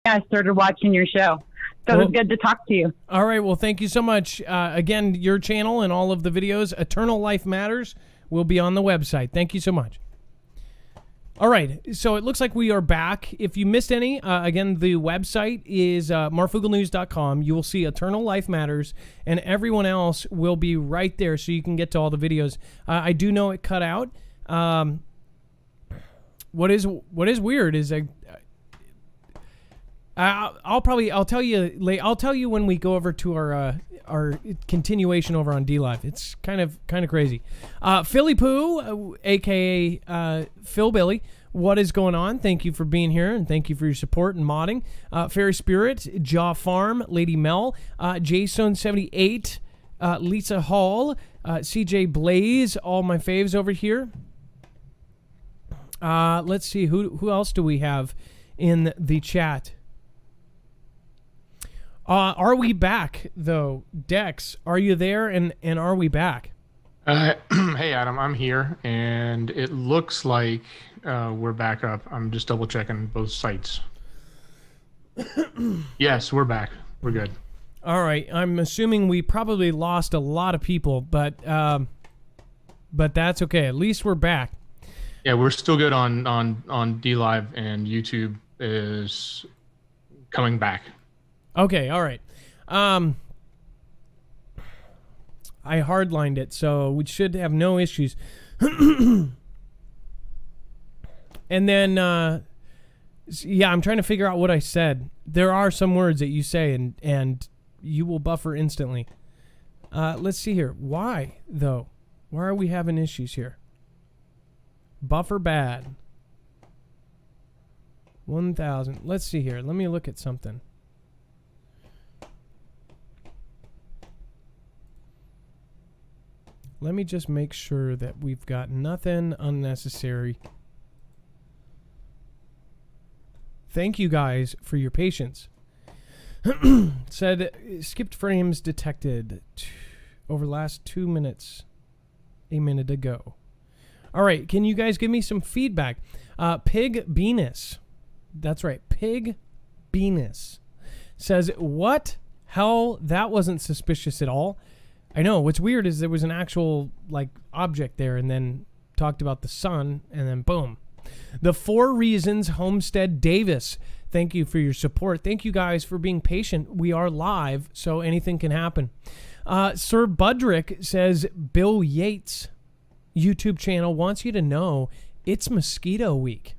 I started watching your show. So it was good to talk to you. All right. Well, thank you so much. Again, your channel and all of the videos, Eternal Life Matters, will be on the website. Thank you so much. All right. So it looks like we are back. If you missed any, again, the website is marfooglenews.com. You will see Eternal Life Matters, and everyone else will be right there so you can get to all the videos. I do know it cut out. What is weird is I'll tell you when we go over to our continuation over on DLive. It's kind of crazy. Philly Poo, aka Phil Billy, what is going on? Thank you for being here and thank you for your support and modding. Fairy Spirit, Jaw Farm, Lady Mel, Jason78, Lisa Hall, CJ Blaze, all my faves over here. Let's see who else do we have in the chat. Are we back, though? Dex, are you there, and are we back? Hey, Adam, I'm here, and it looks like we're back up. I'm just double-checking both sites. Yes, we're back. We're good. All right. I'm assuming we probably lost a lot of people, but that's okay. At least we're back. Yeah, we're still good on DLive, and YouTube is coming back. Okay, all right. I hardlined it, so we should have no issues. And then, yeah, I'm trying to figure out what I said. There are some words that you say, and you will buffer instantly. Let's see here. Why, though? Why are we having issues here? Buffer bad. 1,000. Let's see here. Let me look at something. Let me just make sure that we've got nothing unnecessary. Thank you guys for your patience. Said skipped frames detected over last 2 minutes. A minute ago. All right, can you guys give me some feedback? Pig Venus. That's right, Pig Venus says, what? Hell, that wasn't suspicious at all. I know. What's weird is there was an actual object there, and then talked about the sun, and then boom. The 4 Reasons Homestead Davis. Thank you for your support. Thank you guys for being patient. We are live, so anything can happen. Sir Budrick says Bill Yates' YouTube channel wants you to know it's Mosquito Week.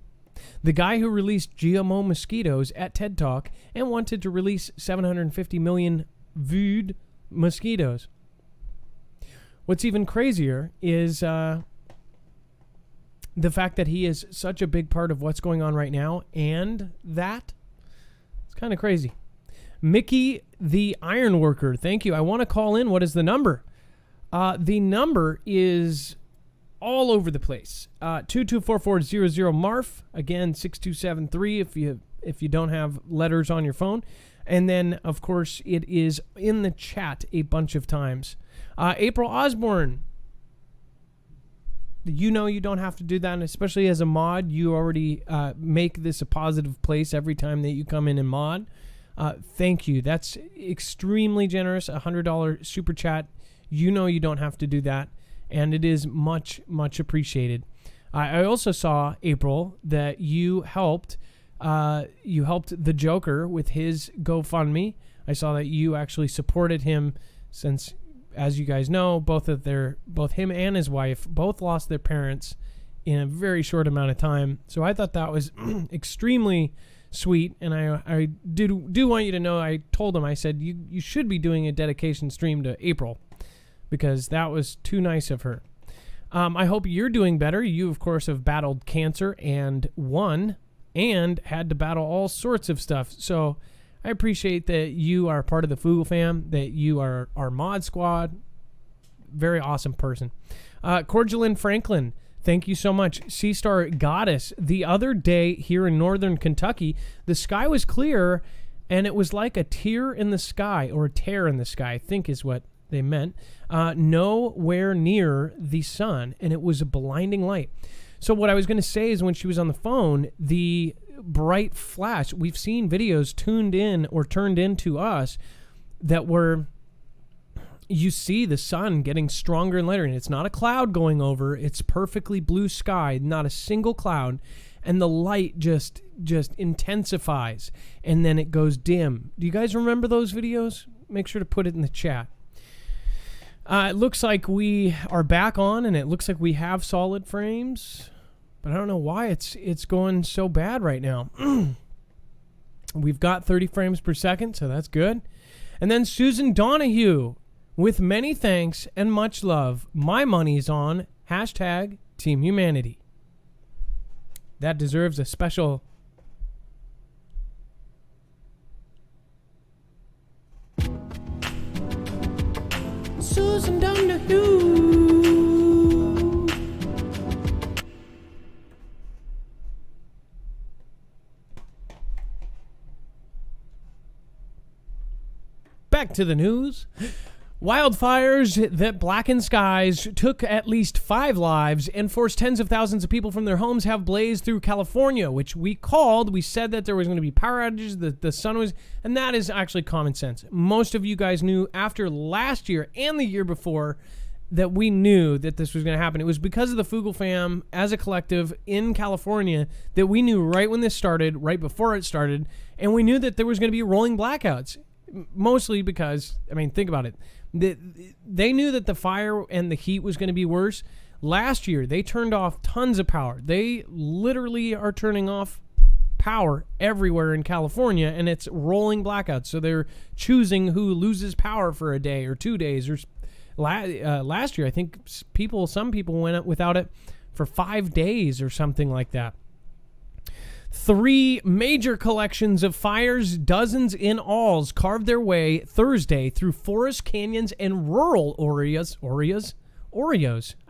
The guy who released GMO mosquitoes at TED Talk and wanted to release 750 million viewed mosquitoes. What's even crazier is the fact that he is such a big part of what's going on right now, and that it's kind of crazy. Mickey the Ironworker, thank you. I want to call in. What is the number? The number is all over the place. 224400 Marf. Again, 6273 if you don't have letters on your phone. And then, of course, it is in the chat a bunch of times. April Osborne. You know you don't have to do that, and especially as a mod, you already make this a positive place every time that you come in and mod. Thank you. That's extremely generous. $100 super chat. You know you don't have to do that, and it is much, much appreciated. I also saw, April, that you helped the Joker with his GoFundMe. I saw that you actually supported him since, as you guys know, both him and his wife both lost their parents in a very short amount of time. So I thought that was extremely sweet, and I do want you to know, I told him, I said, you should be doing a dedication stream to April, because that was too nice of her. I hope you're doing better. You, of course, have battled cancer and won, and had to battle all sorts of stuff. So I appreciate that you are part of the Foogle fam, that you are our mod squad. Very awesome person. Cordialin Franklin, thank you so much. Sea Star Goddess, the other day here in northern Kentucky, the sky was clear, and it was like a tear in the sky, or a tear in the sky, I think is what they meant. Nowhere near the sun, and it was a blinding light. So what I was going to say is, when she was on the phone, bright flash. We've seen videos tuned in or turned into us that were, you see the sun getting stronger and later, and it's not a cloud going over. It's perfectly blue sky, not a single cloud, and the light just intensifies, and then it goes dim. Do you guys remember those videos? Make sure to put it in the chat. It looks like we are back on, and it looks like we have solid frames, but I don't know why it's going so bad right now. We've got 30 frames per second, so that's good. And then Susan Donahue, with many thanks and much love, my money's on #Team Humanity. That deserves a special... Susan Donahue. Back to the news. Wildfires that blackened skies took at least 5 lives and forced tens of thousands of people from their homes have blazed through California, which we said that there was going to be power outages, that the sun was, and that is actually common sense. Most of you guys knew after last year and the year before that we knew that this was going to happen. It was because of the Foogle fam as a collective in California that we knew right when this started, right before it started, and we knew that there was going to be rolling blackouts. Mostly because, I mean, think about it. They knew that the fire and the heat was going to be worse. Last year, they turned off tons of power. They literally are turning off power everywhere in California, and it's rolling blackouts. So they're choosing who loses power for a day or 2 days. Or last year, I think some people went without it for 5 days or something like that. 3 major collections of fires, dozens in all, carved their way Thursday through forest canyons and rural Oreos.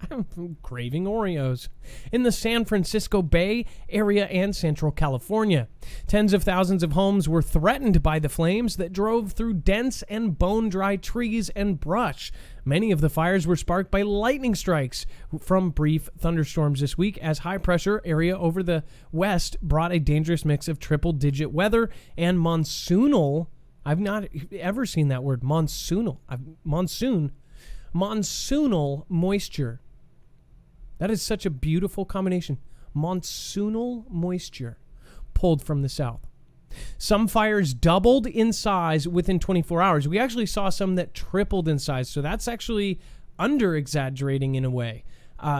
I'm craving Oreos. In the San Francisco Bay Area and Central California. Tens of thousands of homes were threatened by the flames that drove through dense and bone-dry trees and brush. Many of the fires were sparked by lightning strikes from brief thunderstorms this week as high-pressure area over the west brought a dangerous mix of triple-digit weather and monsoonal. I've not ever seen that word, monsoonal. Monsoonal moisture. That is such a beautiful combination. Monsoonal moisture pulled from the south. Some fires doubled in size within 24 hours. We actually saw some that tripled in size, so that's actually under-exaggerating in a way.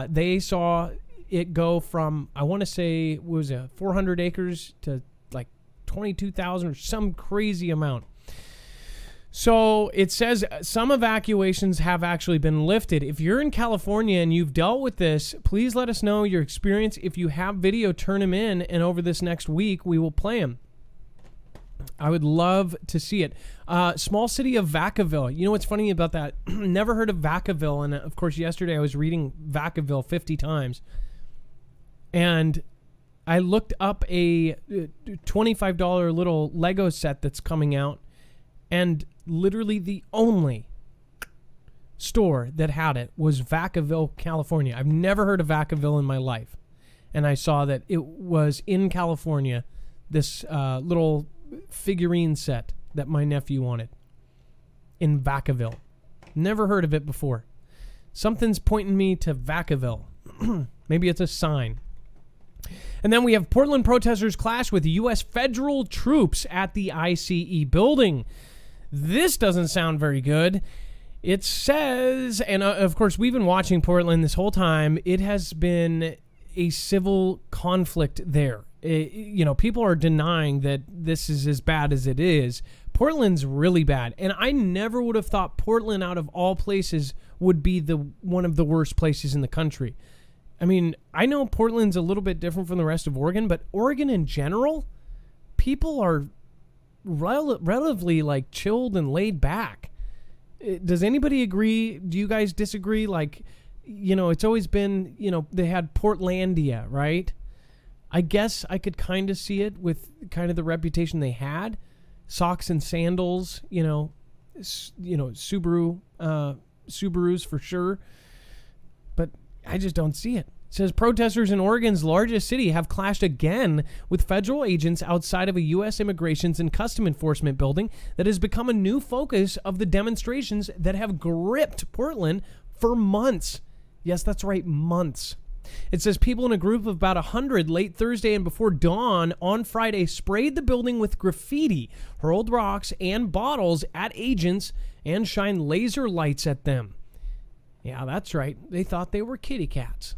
They saw it go from, I want to say, 400 acres to like 22,000 or some crazy amount. So it says some evacuations have actually been lifted. If you're in California and you've dealt with this, please let us know your experience. If you have video, turn them in, and over this next week, we will play them. I would love to see it. Small city of Vacaville. You know what's funny about that? Never heard of Vacaville. And of course, yesterday I was reading Vacaville 50 times. And I looked up a $25 little Lego set that's coming out. And literally the only store that had it was Vacaville, California. I've never heard of Vacaville in my life. And I saw that it was in California, this little figurine set that my nephew wanted in Vacaville. Never heard of it before. Something's pointing me to Vacaville. Maybe it's a sign. And then we have Portland protesters clash with U.S. federal troops at the ICE building. This doesn't sound very good. It says, and of course we've been watching Portland this whole time, it has been a civil conflict there. People are denying that this is as bad as it is. Portland's really bad. And I never would have thought Portland, out of all places, would be one of the worst places in the country. I mean, I know Portland's a little bit different from the rest of Oregon, but Oregon in general, people are relatively like chilled and laid back. Does anybody agree? Do you guys disagree? Like, it's always been, they had Portlandia, right? I guess I could kind of see it with kind of the reputation they had. Socks and sandals, Subarus for sure. But I just don't see it. says protesters in Oregon's largest city have clashed again with federal agents outside of a U.S. Immigrations and Custom Enforcement building that has become a new focus of the demonstrations that have gripped Portland for months. Yes, that's right, months. It says people in a group of about 100 late Thursday and before dawn on Friday sprayed the building with graffiti, hurled rocks and bottles at agents, and shined laser lights at them. Yeah, that's right. They thought they were kitty cats.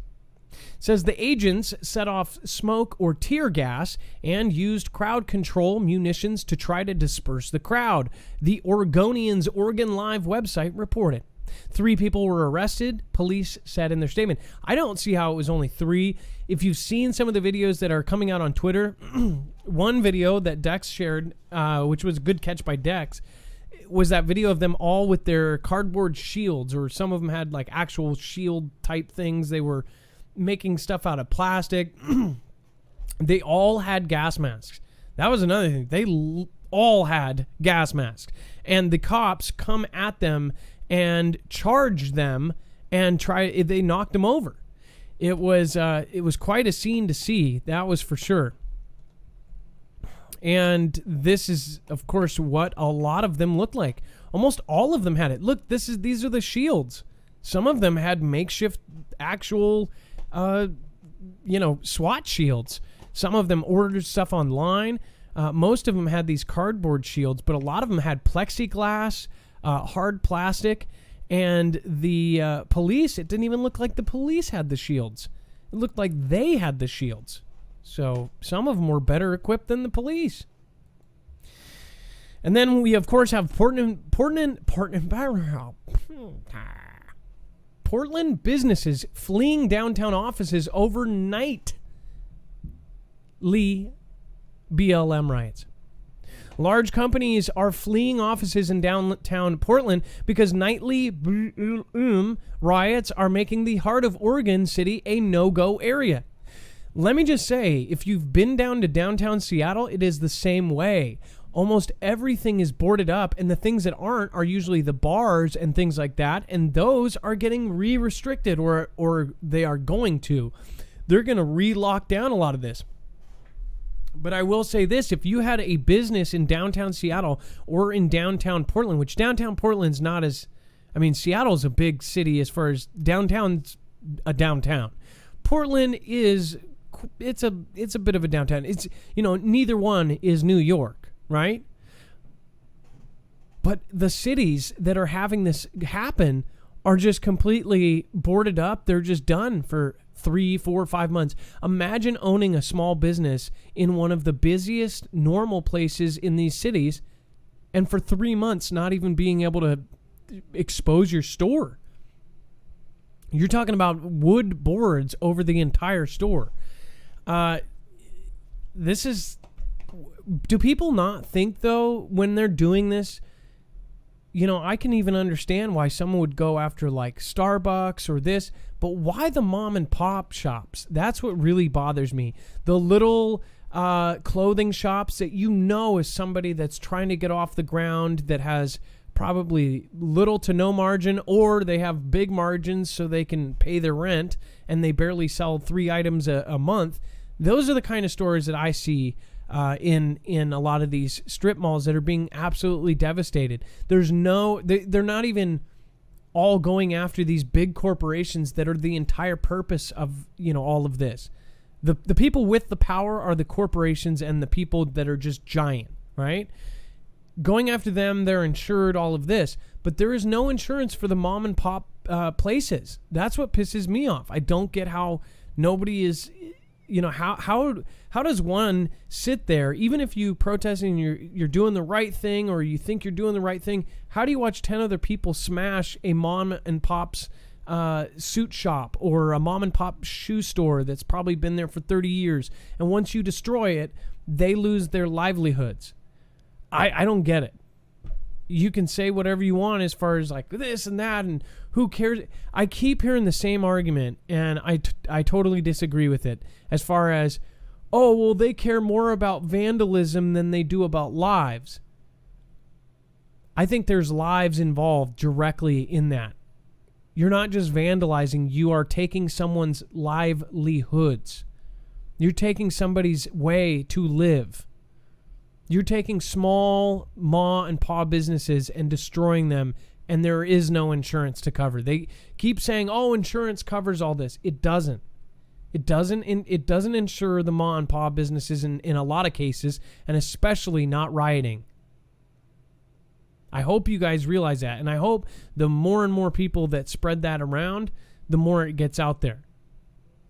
Says the agents set off smoke or tear gas and used crowd control munitions to try to disperse the crowd. The Oregonian's Oregon Live website reported. 3 people were arrested, police said in their statement. I don't see how it was only 3. If you've seen some of the videos that are coming out on Twitter, one video that Dex shared, which was a good catch by Dex, was that video of them all with their cardboard shields, or some of them had like actual shield type things. They were making stuff out of plastic. They all had gas masks. That was another thing. They all had gas masks. And the cops come at them and charged them and they knocked them over. It was quite a scene to see. That was for sure. And this is, of course, what a lot of them looked like. Almost all of them had it. Look, these are the shields. Some of them had makeshift actual SWAT shields. Some of them ordered stuff online. Most of them had these cardboard shields, but a lot of them had plexiglass, hard plastic, and the police, it didn't even look like the police had the shields. It looked like they had the shields. So some of them were better equipped than the police. And then we, of course, have Portland businesses fleeing downtown offices overnight. BLM riots. Large companies are fleeing offices in downtown Portland because nightly riots are making the heart of Oregon City a no-go area. Let me just say, if you've been down to downtown Seattle, it is the same way. Almost everything is boarded up, and the things that aren't are usually the bars and things like that, and those are getting re-restricted, or they are going to. They're going to re-lock down a lot of this. But I will say this, if you had a business in downtown Seattle or in downtown Portland, which downtown Portland's not as, Seattle's a big city as far as downtown's a downtown. Portland is, it's a bit of a downtown. It's, neither one is New York, right? But the cities that are having this happen are just completely boarded up. They're just done for 3, 4, 5 months. Imagine owning a small business in one of the busiest normal places in these cities, and for 3 months not even being able to expose your store. You're talking about wood boards over the entire store. Do people not think, though, when they're doing this, I can even understand why someone would go after like Starbucks or this, but why the mom and pop shops? That's what really bothers me. The little clothing shops that is somebody that's trying to get off the ground, that has probably little to no margin, or they have big margins so they can pay their rent and they barely sell 3 items a month. Those are the kind of stores that I see in a lot of these strip malls that are being absolutely devastated. They're not even all going after these big corporations that are the entire purpose of, all of this. The people with the power are the corporations and the people that are just giant, right? Going after them, they're insured, all of this, but there is no insurance for the mom and pop places. That's what pisses me off. I don't get how nobody is, how does one sit there, even if you protest and you're doing the right thing, or you think you're doing the right thing, how do you watch 10 other people smash a mom and pop's suit shop or a mom and pop shoe store that's probably been there for 30 years, and once you destroy it, they lose their livelihoods? I don't get it. You can say whatever you want as far as like this and that, and who cares? I keep hearing the same argument, and I totally disagree with it. As far as, oh, well, they care more about vandalism than they do about lives. I think there's lives involved directly in that. you're not just vandalizing, you are taking someone's livelihoods. You're taking somebody's way to live. You're taking small ma and pa businesses and destroying them, and there is no insurance to cover. They keep saying, "Oh, insurance covers all this." It doesn't. It doesn't insure the ma and pa businesses in a lot of cases, and especially not rioting. I hope you guys realize that, and I hope the more and more people that spread that around, the more it gets out there.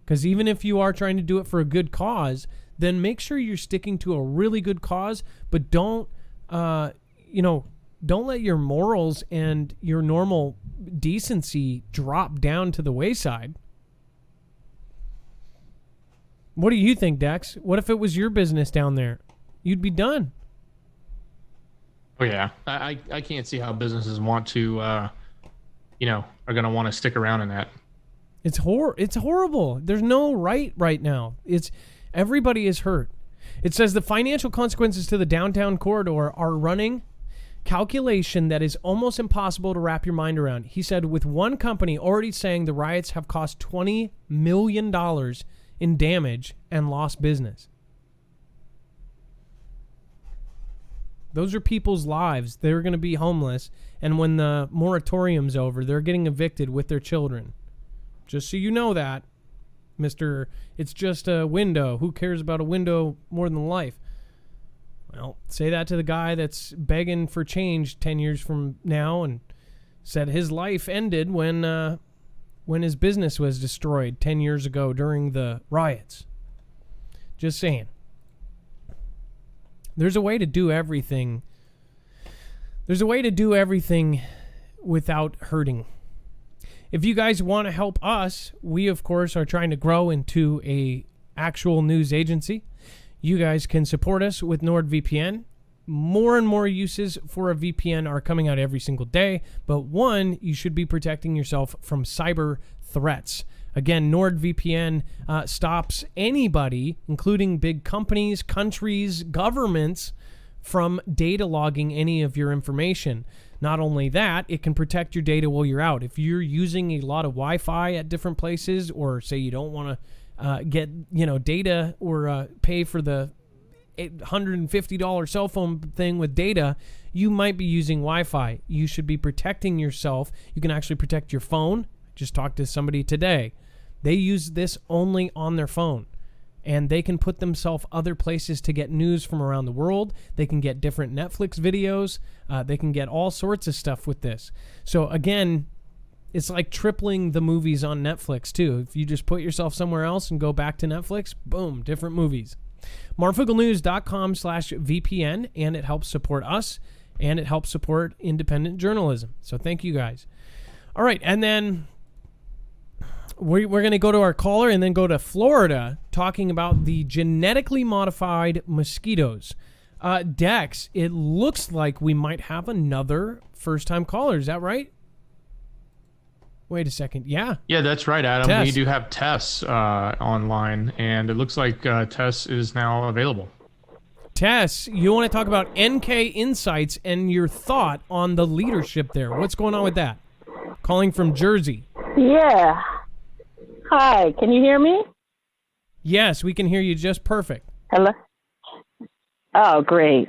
Because even if you are trying to do it for a good cause, then make sure you're sticking to a really good cause, but don't let your morals and your normal decency drop down to the wayside. What do you think, Dex? What if it was your business down there? You'd be done. Oh yeah, I can't see how businesses want to, are going to want to stick around in that. It's horrible. There's no right now. Everybody is hurt. It says the financial consequences to the downtown corridor are running calculation that is almost impossible to wrap your mind around. He said, with one company already saying the riots have cost $20 million in damage and lost business. Those are people's lives. They're going to be homeless, and when the moratorium's over, they're getting evicted with their children. Just so you know that, Mr. It's just a window. Who cares about a window more than life? Well, say that to the guy that's begging for change 10 years from now and said his life ended when his business was destroyed 10 years ago during the riots. Just saying. There's a way to do everything. There's a way to do everything without hurting. If you guys want to help us, we of course are trying to grow into a actual news agency. You guys can support us with NordVPN. More and more uses for a VPN are coming out every single day, but one, you should be protecting yourself from cyber threats. Again, NordVPN stops anybody, including big companies, countries, governments, from data logging any of your information. Not only that, it can protect your data while you're out. If you're using a lot of Wi-Fi at different places, or say you don't want to get data or pay for the $150 cell phone thing with data, you might be using Wi-Fi. You should be protecting yourself. You can actually protect your phone. Just talked to somebody today. They use this only on their phone, and they can put themselves other places to get news from around the world. They can get different Netflix videos. They can get all sorts of stuff with this. So again, it's like tripling the movies on Netflix too. If you just put yourself somewhere else and go back to Netflix, boom, different movies. MarfoogleNews.com/VPN, and it helps support us, and it helps support independent journalism. So thank you guys. All right, and then we're going to go to our caller and then go to Florida, talking about the genetically modified mosquitoes. Dex, it looks like we might have another first-time caller. Is that right? Wait a second. Yeah. Yeah, that's right, Adam. Tess. We do have Tess online, and it looks like Tess is now available. Tess, you want to talk about NK Insights and your thought on the leadership there. What's going on with that? Calling from Jersey. Yeah. Hi, can you hear me? Yes, we can hear you just perfect. Hello? Oh, great.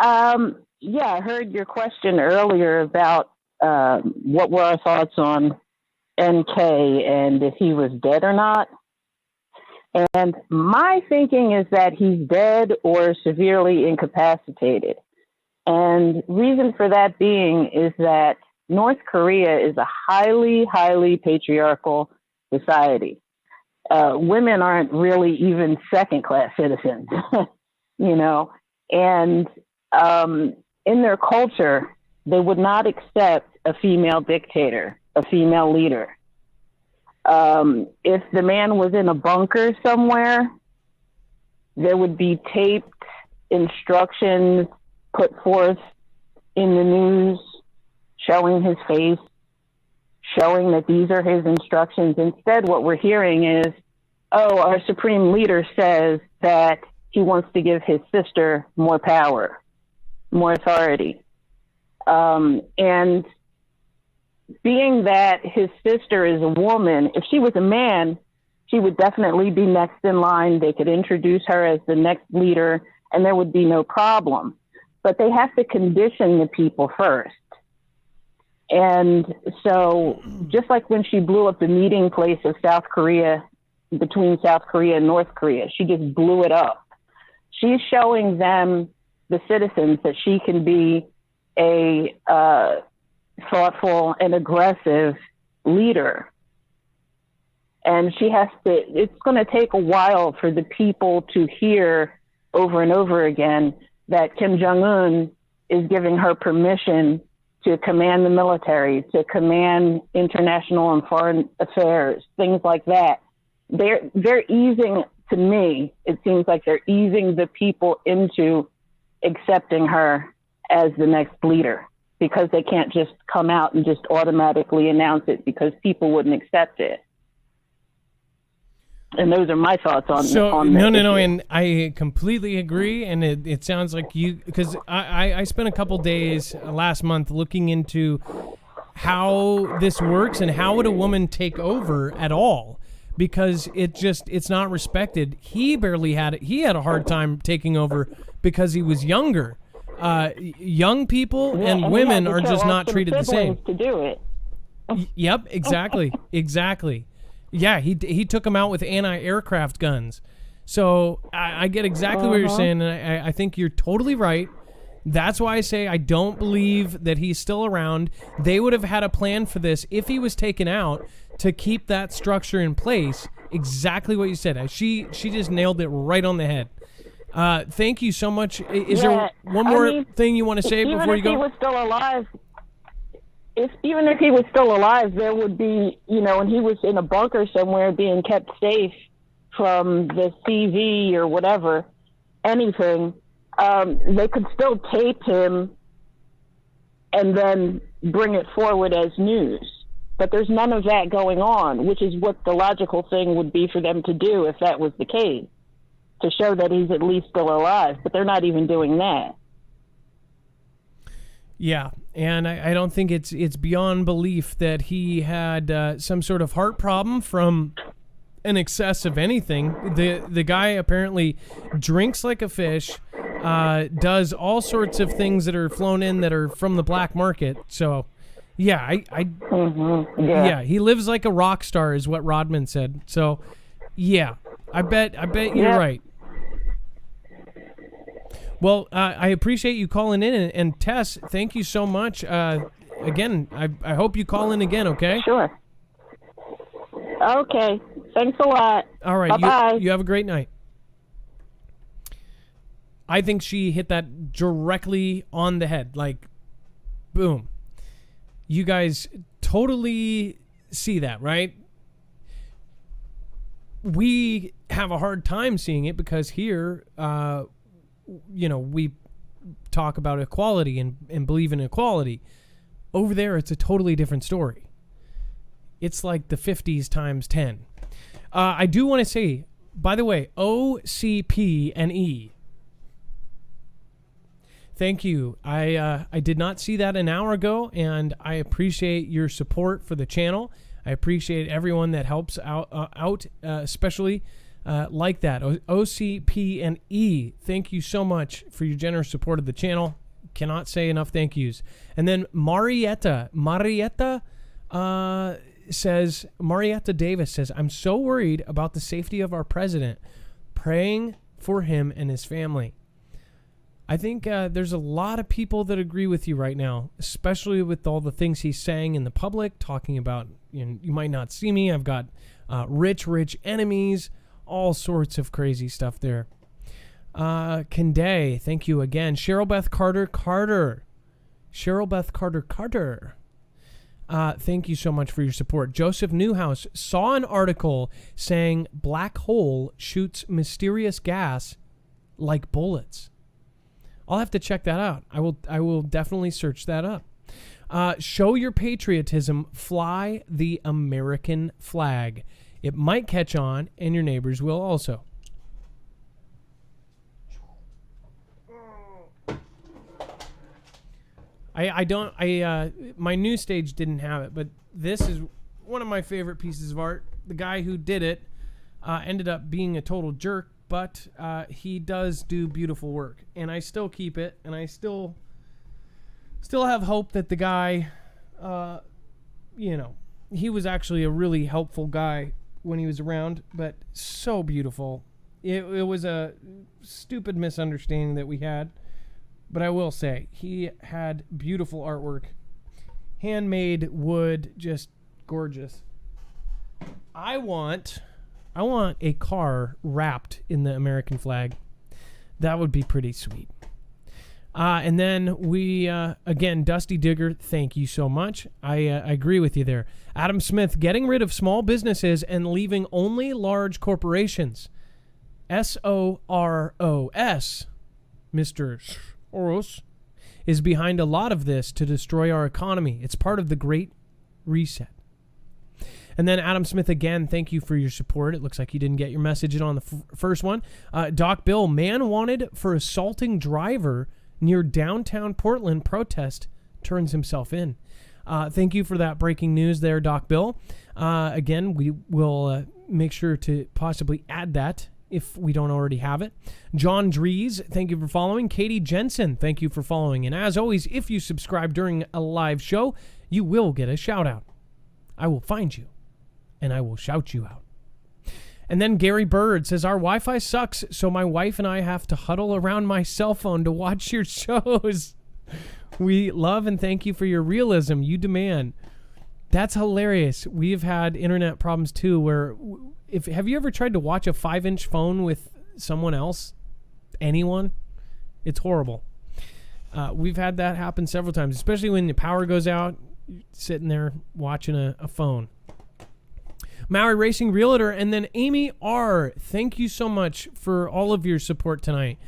Yeah, I heard your question earlier about what were our thoughts on NK and if he was dead or not. And my thinking is that he's dead or severely incapacitated. And reason for that being is that North Korea is a highly, highly patriarchal society. Women aren't really even second-class citizens, and in their culture, they would not accept a female dictator, a female leader. If the man was in a bunker somewhere, there would be taped instructions put forth in the news showing his face, showing that these are his instructions. Instead, what we're hearing is, our supreme leader says that he wants to give his sister more power, more authority. And being that his sister is a woman, if she was a man, she would definitely be next in line. They could introduce her as the next leader, and there would be no problem. But they have to condition the people first. And so just like when she blew up the meeting place of South Korea, between South Korea and North Korea, she just blew it up. She's showing them, the citizens, that she can be a thoughtful and aggressive leader. And she has to, it's going to take a while for the people to hear over and over again that Kim Jong-un is giving her permission to command the military, to command international and foreign affairs, things like that. They're easing, to me, it seems like they're easing the people into accepting her as the next leader, because they can't just come out and just automatically announce it because people wouldn't accept it. And those are my thoughts on No, and I completely agree. And it sounds like you, because I spent a couple days last month looking into how this works and how would a woman take over at all, because it's not respected. He barely had it. He had a hard time taking over because he was younger. Young people and women are just not treated the same. To do it. Yep, exactly. Yeah, he took them out with anti-aircraft guns. So I get exactly what you're saying, and I think you're totally right. That's why I say I don't believe that he's still around. They would have had a plan for this if he was taken out to keep that structure in place. Exactly what you said. She just nailed it right on the head. Thank you so much. Is there one more thing you want to say before you go? Even if he was still alive, even if he was still alive, there would be, and he was in a bunker somewhere being kept safe from the CV or whatever, anything, they could still tape him and then bring it forward as news. But there's none of that going on, which is what the logical thing would be for them to do if that was the case, to show that he's at least still alive. But they're not even doing that. Yeah, and I don't think it's beyond belief that he had some sort of heart problem from an excess of anything. The guy apparently drinks like a fish, does all sorts of things that are flown in that are from the black market. So, yeah, yeah, he lives like a rock star, is what Rodman said. So, yeah, I bet you're right. Well, I appreciate you calling in, and Tess, thank you so much. Again, I hope you call in again, okay? Sure. Okay. Thanks a lot. All right. Bye-bye. You have a great night. I think she hit that directly on the head. Like, boom. You guys totally see that, right? We have a hard time seeing it because here, we talk about equality and believe in equality. Over there, it's a totally different story. It's like the 50s times 10. I do want to say, by the way, OCP and E. Thank you. I did not see that an hour ago, and I appreciate your support for the channel. I appreciate everyone that helps out, especially like that. OCP and E, thank you so much for your generous support of the channel. Cannot say enough thank yous. And then Marietta Davis says, I'm so worried about the safety of our president, praying for him and his family. I think there's a lot of people that agree with you right now, especially with all the things he's saying in the public, talking about, you might not see me, I've got rich enemies, all sorts of crazy stuff there. Kende, thank you again. Cheryl Beth Carter. Thank you so much for your support. Joseph Newhouse saw an article saying black hole shoots mysterious gas like bullets. I'll have to check that out. I will definitely search that up. Show your patriotism. Fly the American flag. It might catch on, and your neighbors will also. My new stage didn't have it, but this is one of my favorite pieces of art. The guy who did it ended up being a total jerk, but he does do beautiful work, and I still keep it, and I still have hope that the guy, he was actually a really helpful guy when he was around, but so beautiful. It was a stupid misunderstanding that we had, but I will say he had beautiful artwork, handmade wood, just gorgeous. I want a car wrapped in the American flag. That would be pretty sweet. And then we, again, Dusty Digger, thank you so much. I agree with you there. Adam Smith, getting rid of small businesses and leaving only large corporations. SOROS, Mr. Soros, is behind a lot of this to destroy our economy. It's part of the Great Reset. And then Adam Smith, again, thank you for your support. It looks like you didn't get your message on the first one. Doc Bill, man wanted for assaulting driver near downtown Portland protest turns himself in. Thank you for that breaking news there, Doc Bill. Again, we will make sure to possibly add that if we don't already have it. John Dries, thank you for following. Katie Jensen, thank you for following. And as always, if you subscribe during a live show, you will get a shout out. I will find you and I will shout you out. And then Gary Bird says, our Wi-Fi sucks, so my wife and I have to huddle around my cell phone to watch your shows. We love and thank you for your realism you demand. That's hilarious. We've had internet problems too, where have you ever tried to watch a 5-inch phone with someone else? Anyone? It's horrible. We've had that happen several times, especially when the power goes out, you're sitting there watching a phone. Maui Racing Realtor, and then Amy R. Thank you so much for all of your support tonight.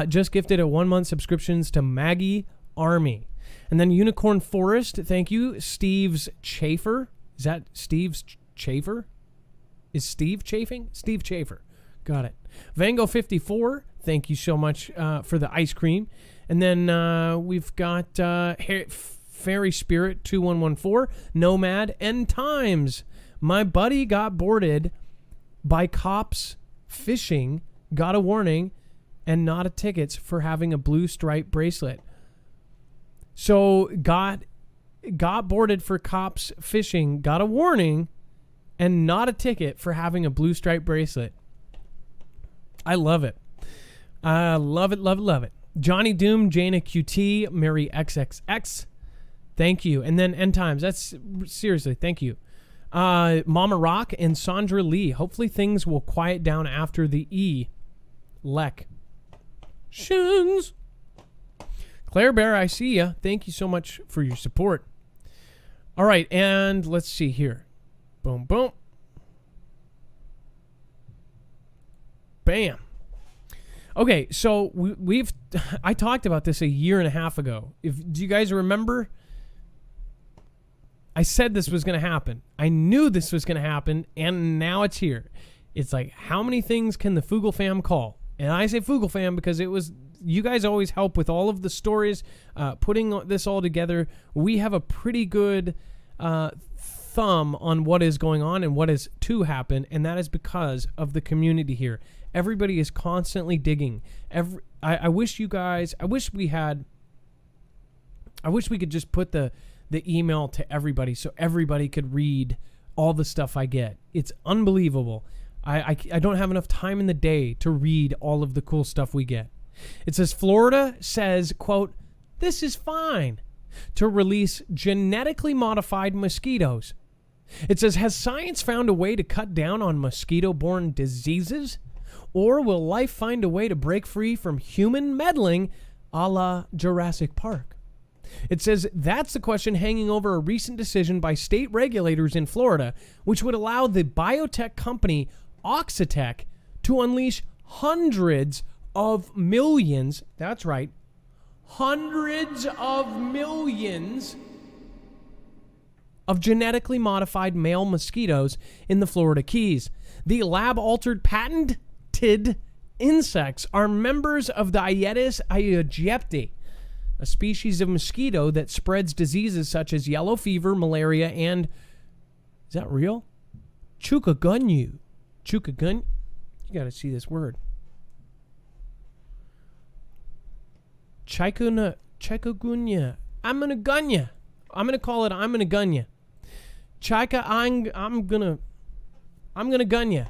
Just gifted a 1-month subscriptions to Maggie Army. And then Unicorn Forest, thank you. Steve's Chafer. Is that Steve's Chafer? Is Steve chafing? Steve Chafer. Got it. Vango 54, thank you so much for the ice cream. And then we've got Fairy Spirit 2114, Nomad, End Times. My buddy got boarded by cops fishing, got a warning, and not a ticket for having a blue stripe bracelet. So got boarded for cops fishing, got a warning, and not a ticket for having a blue stripe bracelet. I love it. Love it, love it, love it. Johnny Doom, Jana QT, Mary XXX, thank you. And then End Times, that's seriously, thank you. Mama Rock and Sandra Lee. Hopefully things will quiet down after the elections. Claire Bear, I see ya. Thank you so much for your support. All right, and let's see here. Boom, boom. Bam. Okay, so I talked about this a year and a half ago. Do you guys remember? I said this was going to happen. I knew this was going to happen, and now it's here. It's like, how many things can the Foogle fam call? And I say Foogle fam because you guys always help with all of the stories, putting this all together. We have a pretty good thumb on what is going on and what is to happen, and that is because of the community here. Everybody is constantly digging. I wish we could just put the email to everybody so everybody could read all the stuff I get. It's unbelievable. I don't have enough time in the day to read all of the cool stuff we get. It says Florida says, quote, this is fine to release genetically modified mosquitoes. It says, has science found a way to cut down on mosquito-borne diseases? Or will life find a way to break free from human meddling a la Jurassic Park? It says that's the question hanging over a recent decision by state regulators in Florida, which would allow the biotech company Oxitec to unleash hundreds of millions, that's right, hundreds of millions of genetically modified male mosquitoes in the Florida Keys. The lab-altered patented insects are members of the Aedes aegypti, a species of mosquito that spreads diseases such as yellow fever, malaria, and, is that real? Chikungunya. Chikungunya? You got to see this word. Chikungunya. I'm gonna gun ya. I'm gonna call it. I'm gonna gun ya. I'm gonna gun ya.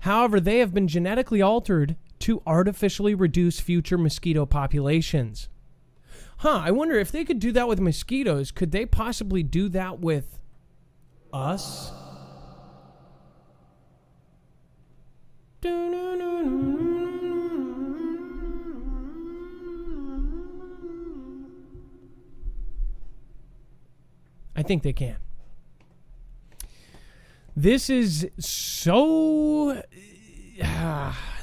However, they have been genetically altered to artificially reduce future mosquito populations. I wonder if they could do that with mosquitoes. Could they possibly do that with us? I think they can. This is so...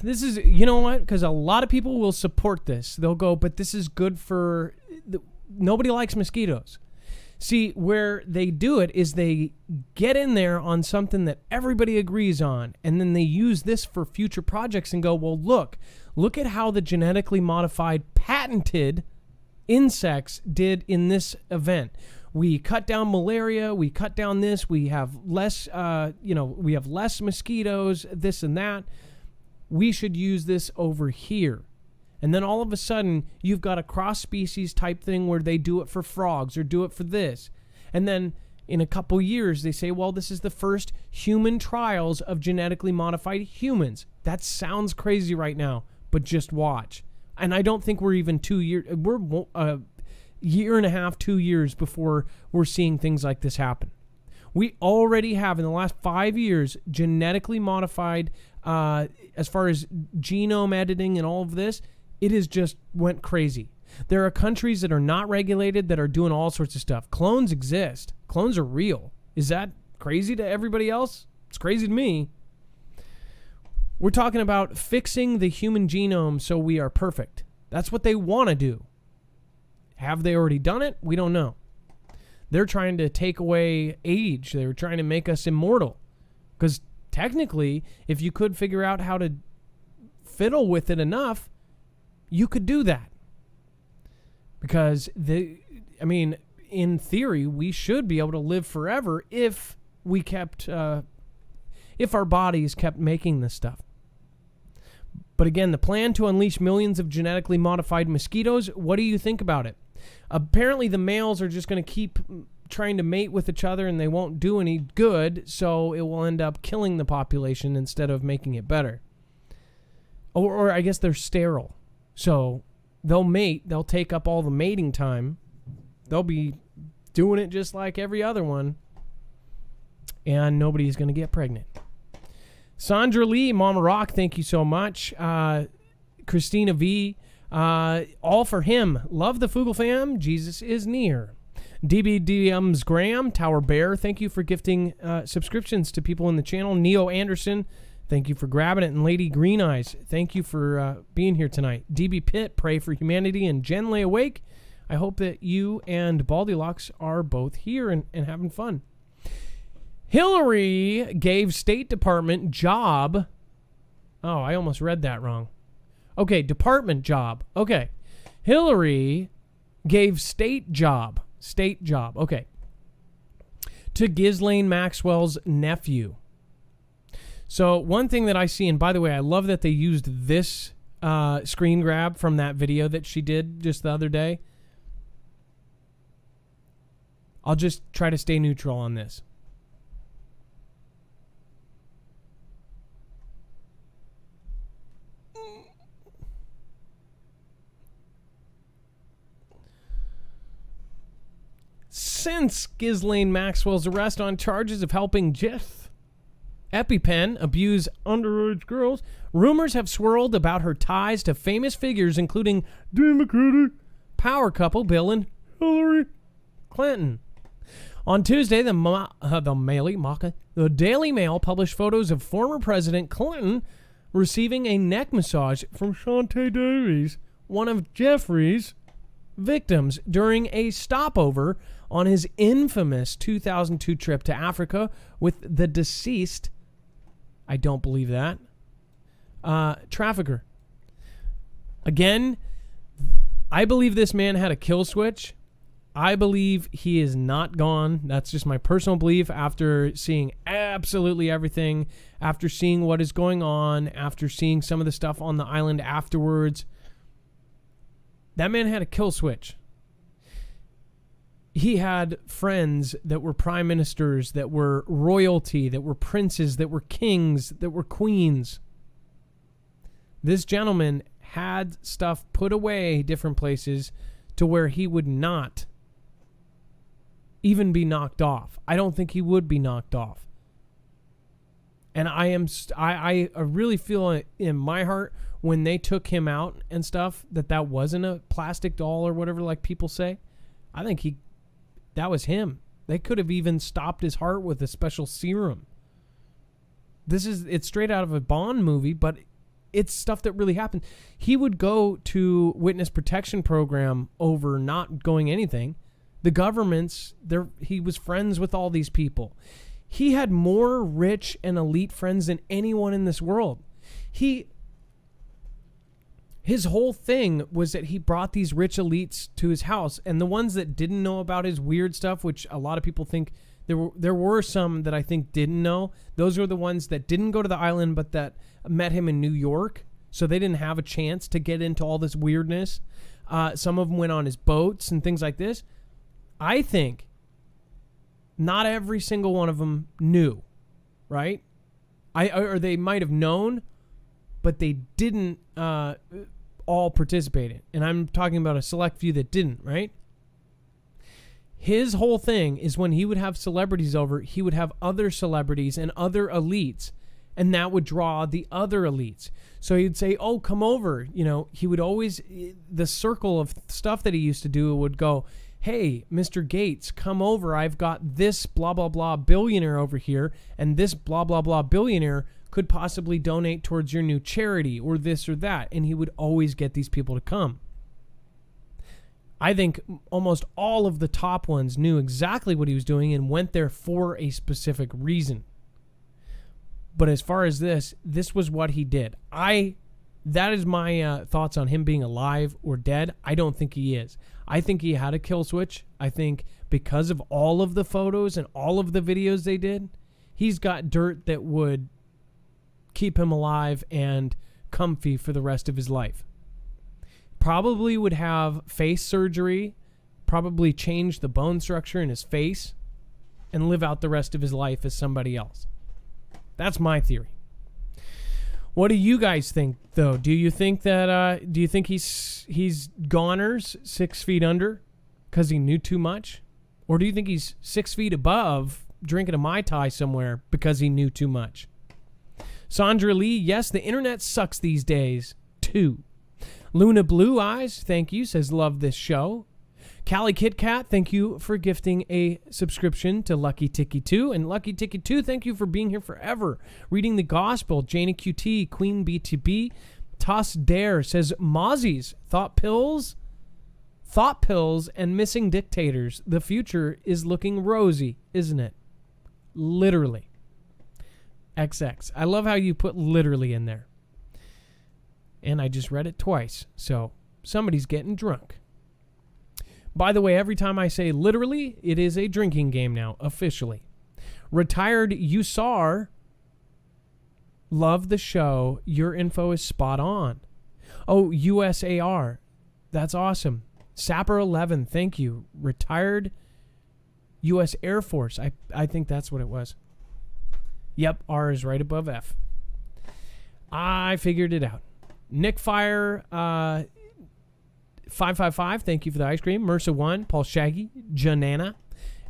this is... You know what? Because a lot of people will support this. They'll go, but this is good for... Nobody likes mosquitoes. See, where they do it is they get in there on something that everybody agrees on, and then they use this for future projects and go, well, look at how the genetically modified patented insects did in this event. We cut down malaria, we cut down this, we have less, we have less mosquitoes, this and that. We should use this over here. And then all of a sudden, you've got a cross-species type thing where they do it for frogs or do it for this. And then in a couple years, they say, well, this is the first human trials of genetically modified humans. That sounds crazy right now, but just watch. And I don't think we're even 2 years, we're a year and a half, 2 years before we're seeing things like this happen. We already have, in the last 5 years, genetically modified, as far as genome editing and all of this, it has just went crazy. There are countries that are not regulated that are doing all sorts of stuff. Clones exist. Clones are real. Is that crazy to everybody else? It's crazy to me. We're talking about fixing the human genome so we are perfect. That's what they want to do. Have they already done it? We don't know. They're trying to take away age. They're trying to make us immortal. Because technically, if you could figure out how to fiddle with it enough, you could do that. Because, in theory, we should be able to live forever if we kept, if our bodies kept making this stuff. But again, the plan to unleash millions of genetically modified mosquitoes, what do you think about it? Apparently the males are just going to keep trying to mate with each other and they won't do any good, so it will end up killing the population instead of making it better. Or I guess they're sterile. So they'll mate, they'll take up all the mating time. They'll be doing it just like every other one. And nobody's going to get pregnant. Sandra Lee, Mama Rock, thank you so much. Christina V, all for him. Love the Foogle fam. Jesus is near. DBDM's Graham, Tower Bear, thank you for gifting subscriptions to people in the channel. Neo Anderson, thank you for grabbing it. And Lady Green Eyes, thank you for being here tonight. DB Pitt, Pray for Humanity, and Jen Lay Awake. I hope that you and Baldylocks are both here and having fun. Hillary gave State Department job. Oh, I almost read that wrong. Okay, department job. Okay. Hillary gave state job. State job. Okay. To Ghislaine Maxwell's nephew. So one thing that I see, and by the way, I love that they used this screen grab from that video that she did just the other day. I'll just try to stay neutral on this. Since Ghislaine Maxwell's arrest on charges of helping Jeff EpiPen abuse underage girls, rumors have swirled about her ties to famous figures including Democratic power couple Bill and Hillary Clinton. On Tuesday, the Daily Mail published photos of former President Clinton receiving a neck massage from Shantae Davies, one of Jeffrey's victims, during a stopover on his infamous 2002 trip to Africa with the deceased, I don't believe that, trafficker. Again, I believe this man had a kill switch. I believe he is not gone. That's just my personal belief after seeing absolutely everything, after seeing what is going on, after seeing some of the stuff on the island afterwards. That man had a kill switch. He had friends that were prime ministers, that were royalty, that were princes, that were kings, that were queens. This gentleman had stuff put away different places to where he would not even be knocked off. I don't think he would be knocked off. And I really feel in my heart when they took him out and stuff that wasn't a plastic doll or whatever like people say. I think that was him. They could have even stopped his heart with a special serum. It's straight out of a Bond movie, but it's stuff that really happened. He would go to witness protection program over not going anything. The governments, he was friends with all these people. He had more rich and elite friends than anyone in this world. His whole thing was that he brought these rich elites to his house, and the ones that didn't know about his weird stuff, which a lot of people think there were some that I think didn't know. Those were the ones that didn't go to the island, but that met him in New York, so they didn't have a chance to get into all this weirdness. Some of them went on his boats and things like this. I think not every single one of them knew, right? Or they might have known, but they didn't all participate in. And I'm talking about a select few that didn't, right? His whole thing is when he would have celebrities over, he would have other celebrities and other elites, and that would draw the other elites. So he'd say, oh, come over. He would always, the circle of stuff that he used to do would go, hey, Mr. Gates, come over. I've got this blah, blah, blah billionaire over here, and this blah, blah, blah billionaire could possibly donate towards your new charity or this or that. And he would always get these people to come. I think almost all of the top ones knew exactly what he was doing and went there for a specific reason. But as far as this was what he did. That is my thoughts on him being alive or dead. I don't think he is. I think he had a kill switch. I think because of all of the photos and all of the videos they did, he's got dirt that would keep him alive and comfy for the rest of his life. Probably would have face surgery, probably change the bone structure in his face, and live out the rest of his life as somebody else. That's my theory. What do you guys think, though? Do you think that? Do you think he's goners 6 feet under because he knew too much, or do you think he's 6 feet above drinking a Mai Tai somewhere because he knew too much? Sandra Lee, yes, the internet sucks these days too. Luna Blue Eyes, thank you, says love this show. Callie Kit Kat, thank you for gifting a subscription to Lucky Ticky 2. And Lucky Ticky 2, thank you for being here forever. Reading the Gospel, Janie QT, Queen BTB. Toss Dare says, Mozzies, thought pills, and missing dictators. The future is looking rosy, isn't it? Literally. XX. I love how you put literally in there. And I just read it twice, so somebody's getting drunk. By the way, every time I say literally, it is a drinking game now, officially. Retired Usar, love the show. Your info is spot on. Oh, USAR, that's awesome. Sapper 11, thank you. Retired U.S. Air Force, I think that's what it was. Yep, R is right above F. I figured it out. Nick Fire, 555, thank you for the ice cream. Mersa 1, Paul Shaggy, Janana,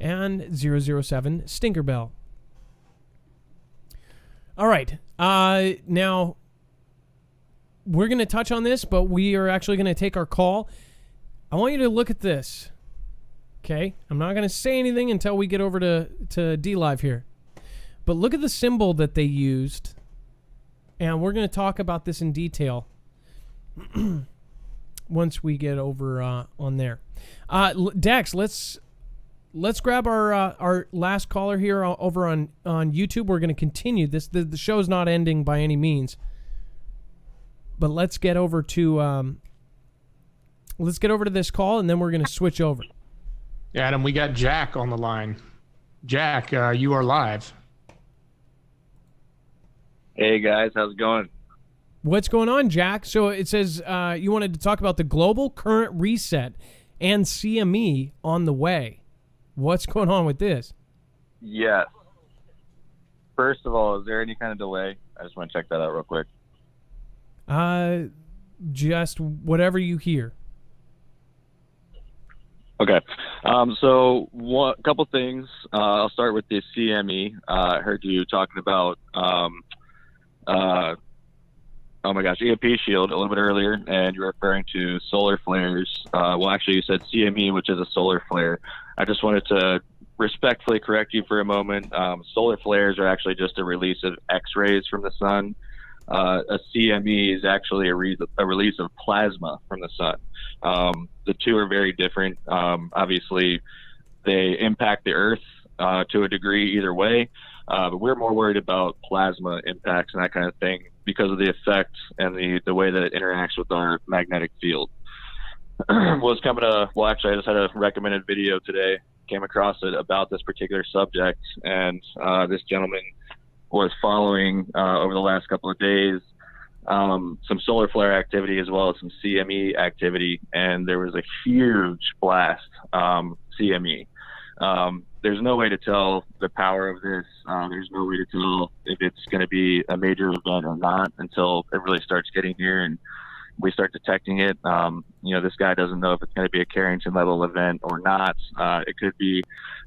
and 007, Stinkerbell. All right. Now, we're going to touch on this, but we are actually going to take our call. I want you to look at this. Okay? I'm not going to say anything until we get over to D-Live here. But look at the symbol that they used. And we're going to talk about this in detail once we get over on there. Dex, let's grab our last caller here over on YouTube. We're going to continue this. The show's not ending by any means. But let's get over to let's get over to this call, and then we're going to switch over. Adam, we got Jack on the line. Jack, you are live. Hey guys, how's it going? What's going on, Jack? So it says you wanted to talk about the global current reset and CME on the way. What's going on with this? Yes. First of all, is there any kind of delay? I just want to check that out real quick. Just whatever you hear. Okay. So a couple things. I'll start with the CME. I heard you talking about, EMP shield a little bit earlier, and you're referring to solar flares. Well, actually, you said CME, which is a solar flare. I just wanted to respectfully correct you for a moment. Solar flares are actually just a release of X-rays from the sun. A CME is actually a release of plasma from the sun. The two are very different. Obviously, they impact the Earth to a degree either way, but we're more worried about plasma impacts and that kind of thing because of the effect and the way that it interacts with our magnetic field. I just had a recommended video today, came across it about this particular subject, and this gentleman was following over the last couple of days some solar flare activity as well as some CME activity, and there was a huge blast CME. There's no way to tell the power of this. There's no way to tell if it's going to be a major event or not until it really starts getting here and we start detecting it. This guy doesn't know if it's going to be a Carrington level event or not. It could be,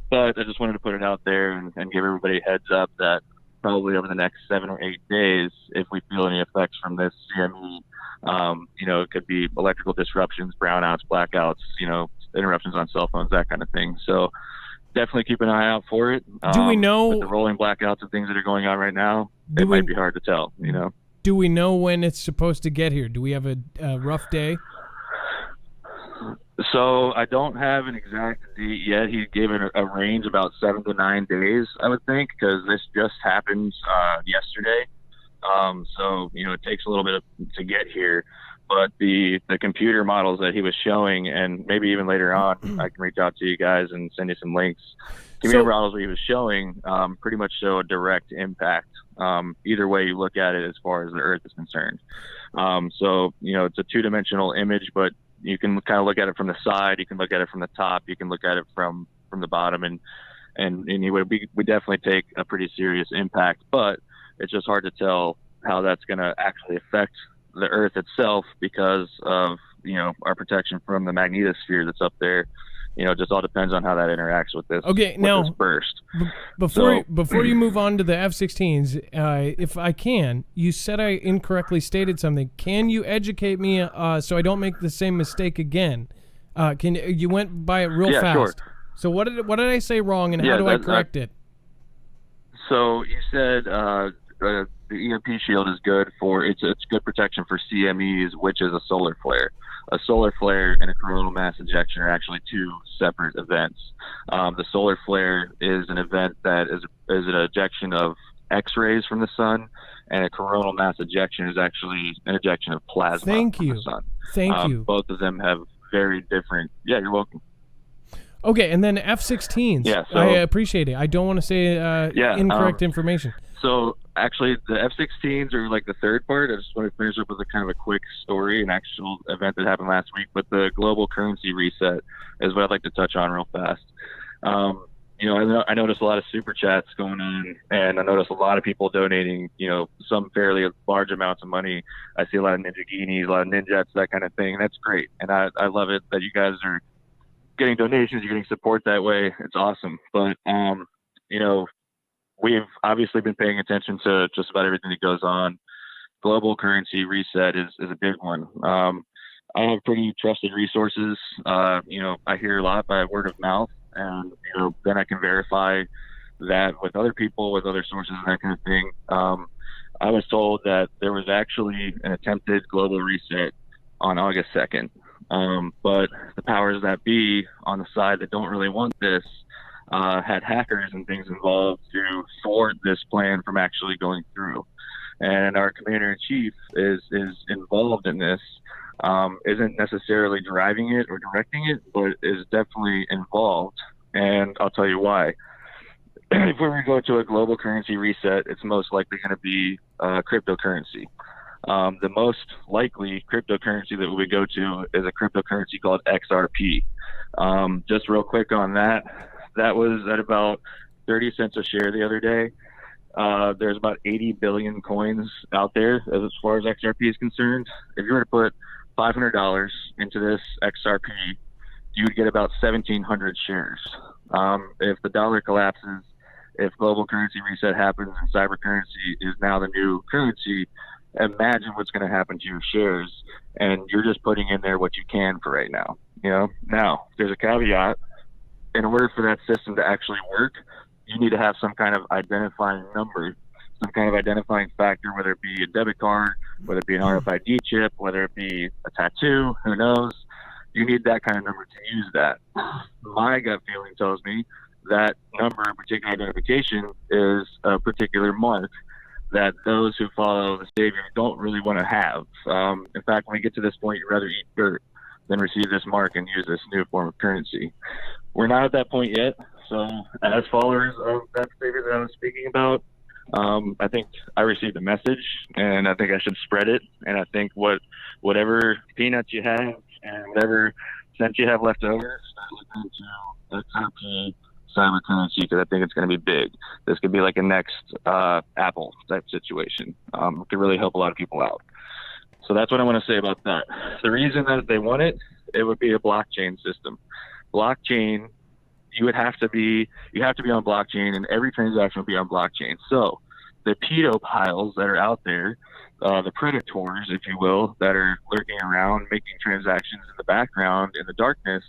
but I just wanted to put it out there and give everybody a heads up that probably over the next 7 or 8 days, if we feel any effects from this CME, it could be electrical disruptions, brownouts, blackouts, interruptions on cell phones, that kind of thing. So definitely keep an eye out for it. Do we know with the rolling blackouts and things that are going on right now? It might be hard to tell. Do we know when it's supposed to get here? Do we have a rough day? So I don't have an exact date yet. He gave it a range about 7 to 9 days, I would think, because this just happened yesterday. It takes a little bit to get here. But the computer models that he was showing, and maybe even later on, I can reach out to you guys and send you some links. Computer models that he was showing pretty much show a direct impact. Either way you look at it as far as the Earth is concerned. It's a two-dimensional image, but you can kind of look at it from the side, you can look at it from the top, you can look at it from the bottom, and we definitely take a pretty serious impact, but it's just hard to tell how that's going to actually affect the Earth itself because of our protection from the magnetosphere that's up there. It just all depends on how that interacts with this. Okay, now this burst. Before you move on to the F-16s, if I can, you said I incorrectly stated something. Can you educate me so I don't make the same mistake again? You went by it real fast. Sure. So what did I say wrong, and how do I correct it? So you said the EMP shield is good for it's good protection for CMEs, which is a solar flare. A solar flare and a coronal mass ejection are actually two separate events. The solar flare is an event that is an ejection of X-rays from the sun, and a coronal mass ejection is actually an ejection of plasma from the sun. Thank you. Both of them have very different. Yeah, you're welcome. Okay, and then F-16s. Yeah, so, I appreciate it. I don't want to say incorrect information. So actually, the F-16s are like the third part. I just want to finish up with a kind of a quick story, an actual event that happened last week. But the global currency reset is what I'd like to touch on real fast. I noticed a lot of super chats going on, and I noticed a lot of people donating, some fairly large amounts of money. I see a lot of Ninjaginis, a lot of Ninjets, that kind of thing. That's great, and I love it that you guys are getting donations, you're getting support that way. It's awesome. But we've obviously been paying attention to just about everything that goes on. Global currency reset is a big one. I have pretty trusted resources. I hear a lot by word of mouth, and then I can verify that with other people, with other sources, and that kind of thing. I was told that there was actually an attempted global reset on August 2nd. But the powers that be on the side that don't really want this had hackers and things involved to thwart this plan from actually going through. And our commander-in-chief is involved in this. isn't necessarily driving it or directing it, but is definitely involved. And I'll tell you why. If we were to go to a global currency reset, it's most likely going to be cryptocurrency. The most likely cryptocurrency that we would go to is a cryptocurrency called XRP. Just real quick on that, that was at about 30 cents a share the other day. There's about 80 billion coins out there as far as XRP is concerned. If you were to put $500 into this XRP, you would get about 1,700 shares. If the dollar collapses, if global currency reset happens and cyber currency is now the new currency, imagine what's going to happen to your shares. And you're just putting in there what you can for right now. Now there's a caveat. In order for that system to actually work, you need to have some kind of identifying number, some kind of identifying factor, whether it be a debit card, whether it be an RFID chip, whether it be a tattoo, who knows. You need that kind of number to use that. My gut feeling tells me that number, particular identification, is a particular mark that those who follow the Savior don't really want to have. In fact, when we get to this point, you'd rather eat dirt than receive this mark and use this new form of currency. We're not at that point yet. So as followers of that Savior that I was speaking about, I think I received a message, and I think I should spread it. And I think whatever peanuts you have and whatever cents you have left over, start looking into XRP cyber currency, because I think it's going to be big. This could be like a next Apple type situation. It could really help a lot of people out. So that's what I want to say about that. The reason that they want it, it would be a blockchain system. Blockchain, you have to be on blockchain, and every transaction will be on blockchain. So the pedophiles that are out there, the predators, if you will, that are lurking around making transactions in the background in the darkness,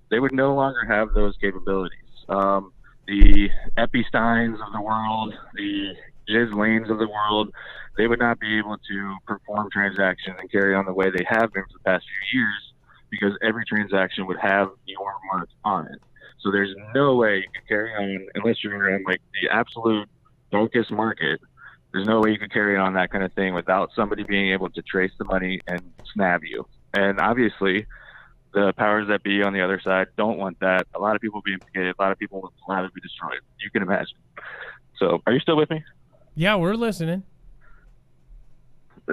they would no longer have those capabilities. The Epsteins of the world, the Ghislaines of the world, they would not be able to perform transactions and carry on the way they have been for the past few years, because every transaction would have your mark on it. So there's no way you can carry on unless you're in like the absolute darkest market. There's no way you can carry on that kind of thing without somebody being able to trace the money and snab you. And obviously, the powers that be on the other side don't want that. A lot of people will be implicated. A lot of people will gladly be destroyed. You can imagine. So, are you still with me? Yeah, we're listening.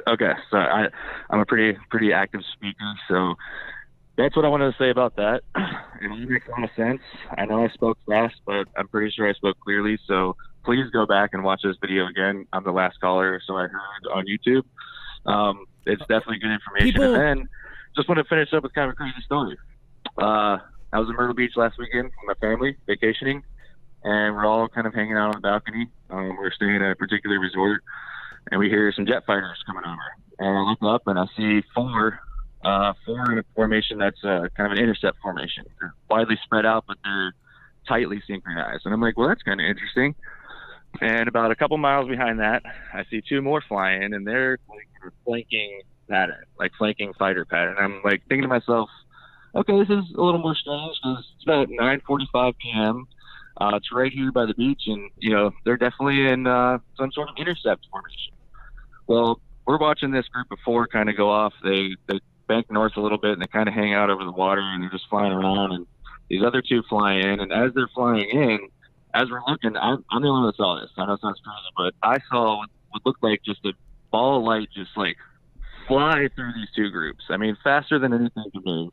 Okay, so I'm a pretty active speaker, so that's what I wanted to say about that. It makes a lot of sense. I know I spoke fast, but I'm pretty sure I spoke clearly, so please go back and watch this video again. I'm the last caller, so I heard on YouTube. It's definitely good information. And then, just want to finish up with kind of a crazy story. I was in Myrtle Beach last weekend with my family, vacationing, and we're all kind of hanging out on the balcony. We're staying at a particular resort, and we hear some jet fighters coming over. And I look up, and I see four in a formation that's kind of an intercept formation. They're widely spread out, but they're tightly synchronized. And I'm like, well, that's kind of interesting. And about a couple miles behind that, I see two more flying, and they're like a flanking pattern, like flanking fighter pattern. I'm like thinking to myself, okay, this is a little more strange because it's about 9:45 p.m. It's right here by the beach, and they're definitely in some sort of intercept formation. Well, we're watching this group of four kind of go off. They bank north a little bit, and they kind of hang out over the water, and they're just flying around. And these other two fly in, and as they're flying in, as we're looking, I'm the only one that saw this. I know it sounds crazy, but I saw what looked like just a ball of light just like fly through these two groups. I mean, faster than anything could move.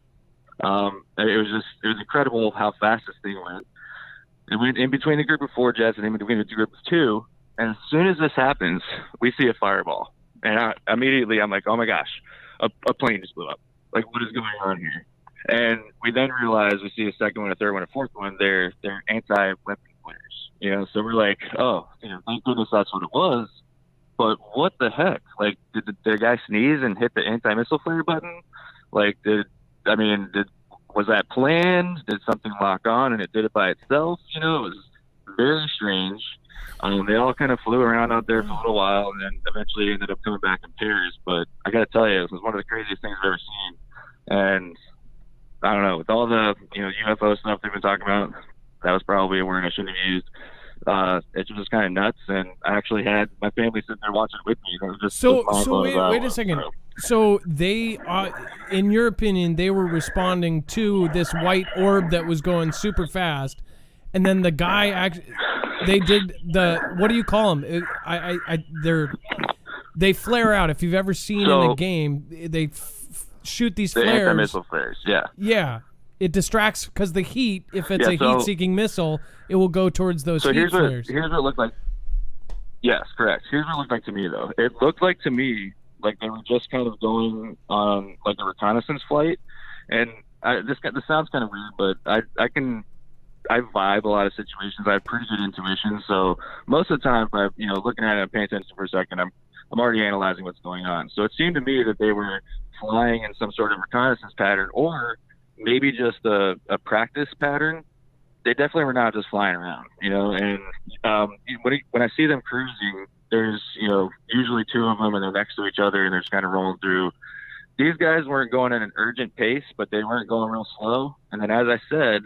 It was incredible how fast this thing went. It went in between the group of four jets and in between the group of two. And as soon as this happens, we see a fireball. And immediately I'm like, oh my gosh, a plane just blew up. Like, what is going on here? And we then realize we see a second one, a third one, a fourth one. They're anti-weapon flares. So we're like, oh, thank goodness that's what it was. But what the heck? Like, did the guy sneeze and hit the anti-missile flare button? Like, was that planned? Did something lock on and it did it by itself? It was very strange. They all kind of flew around out there for a little while, and then eventually ended up coming back in pairs. But I got to tell you, it was one of the craziest things I've ever seen. And I don't know, with all the UFO stuff they've been talking about, that was probably a word I shouldn't have used. It was just kind of nuts, and I actually had my family sitting there watching it with me. It was just So wait a second. So they, in your opinion, they were responding to this white orb that was going super fast, and then the guy they did the, what do you call them? They flare out. If you've ever seen in a game, they shoot these flares. Anti-missile flares, yeah. Yeah. It distracts because the heat, if it's a heat-seeking missile, it will go towards those heat flares. Here's what it looked like. Yes, correct. Here's what it looked like to me, though. It looked like to me like they were just kind of going on like a reconnaissance flight. And this sounds kind of weird, but I vibe a lot of situations. I have pretty good intuition. So most of the time, by looking at it and paying attention for a second, I'm already analyzing what's going on. So it seemed to me that they were flying in some sort of reconnaissance pattern, or maybe just a practice pattern. They definitely were not just flying around, and when I see them cruising, there's, usually two of them and they're next to each other and they're just kind of rolling through. These guys weren't going at an urgent pace, but they weren't going real slow. And then, as I said,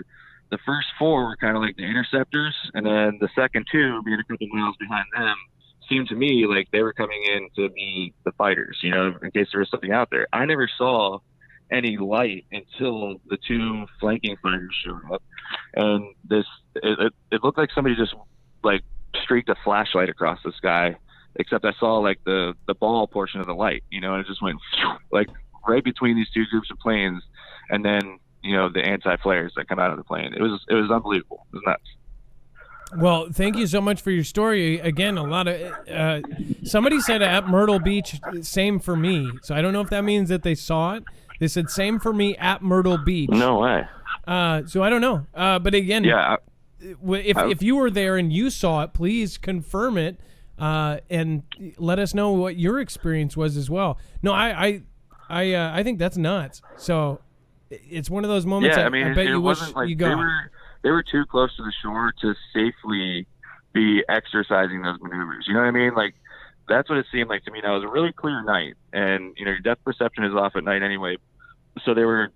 the first four were kind of like the interceptors, and then the second two, being a couple miles behind them, seemed to me like they were coming in to be the fighters, in case there was something out there. I never saw any light until the two flanking fighters showed up, and it looked like somebody just like streaked a flashlight across the sky, except I saw like the ball portion of the light, and it just went like right between these two groups of planes, and then the anti-flares that come out of the plane. It was unbelievable. It was nuts. Well, thank you so much for your story. Again, a lot of somebody said at Myrtle Beach, same for me. So I don't know if that means that they saw it. They said same for me at Myrtle Beach. No way. So I don't know. But again, yeah, if you were there and you saw it, please confirm it and let us know what your experience was as well. No, I think that's nuts. So it's one of those moments. Yeah, I bet you wish you got. They were too close to the shore to safely be exercising those maneuvers. You know what I mean? Like, that's what it seemed like to me. Now, it was a really clear night, and your depth perception is off at night anyway. So they were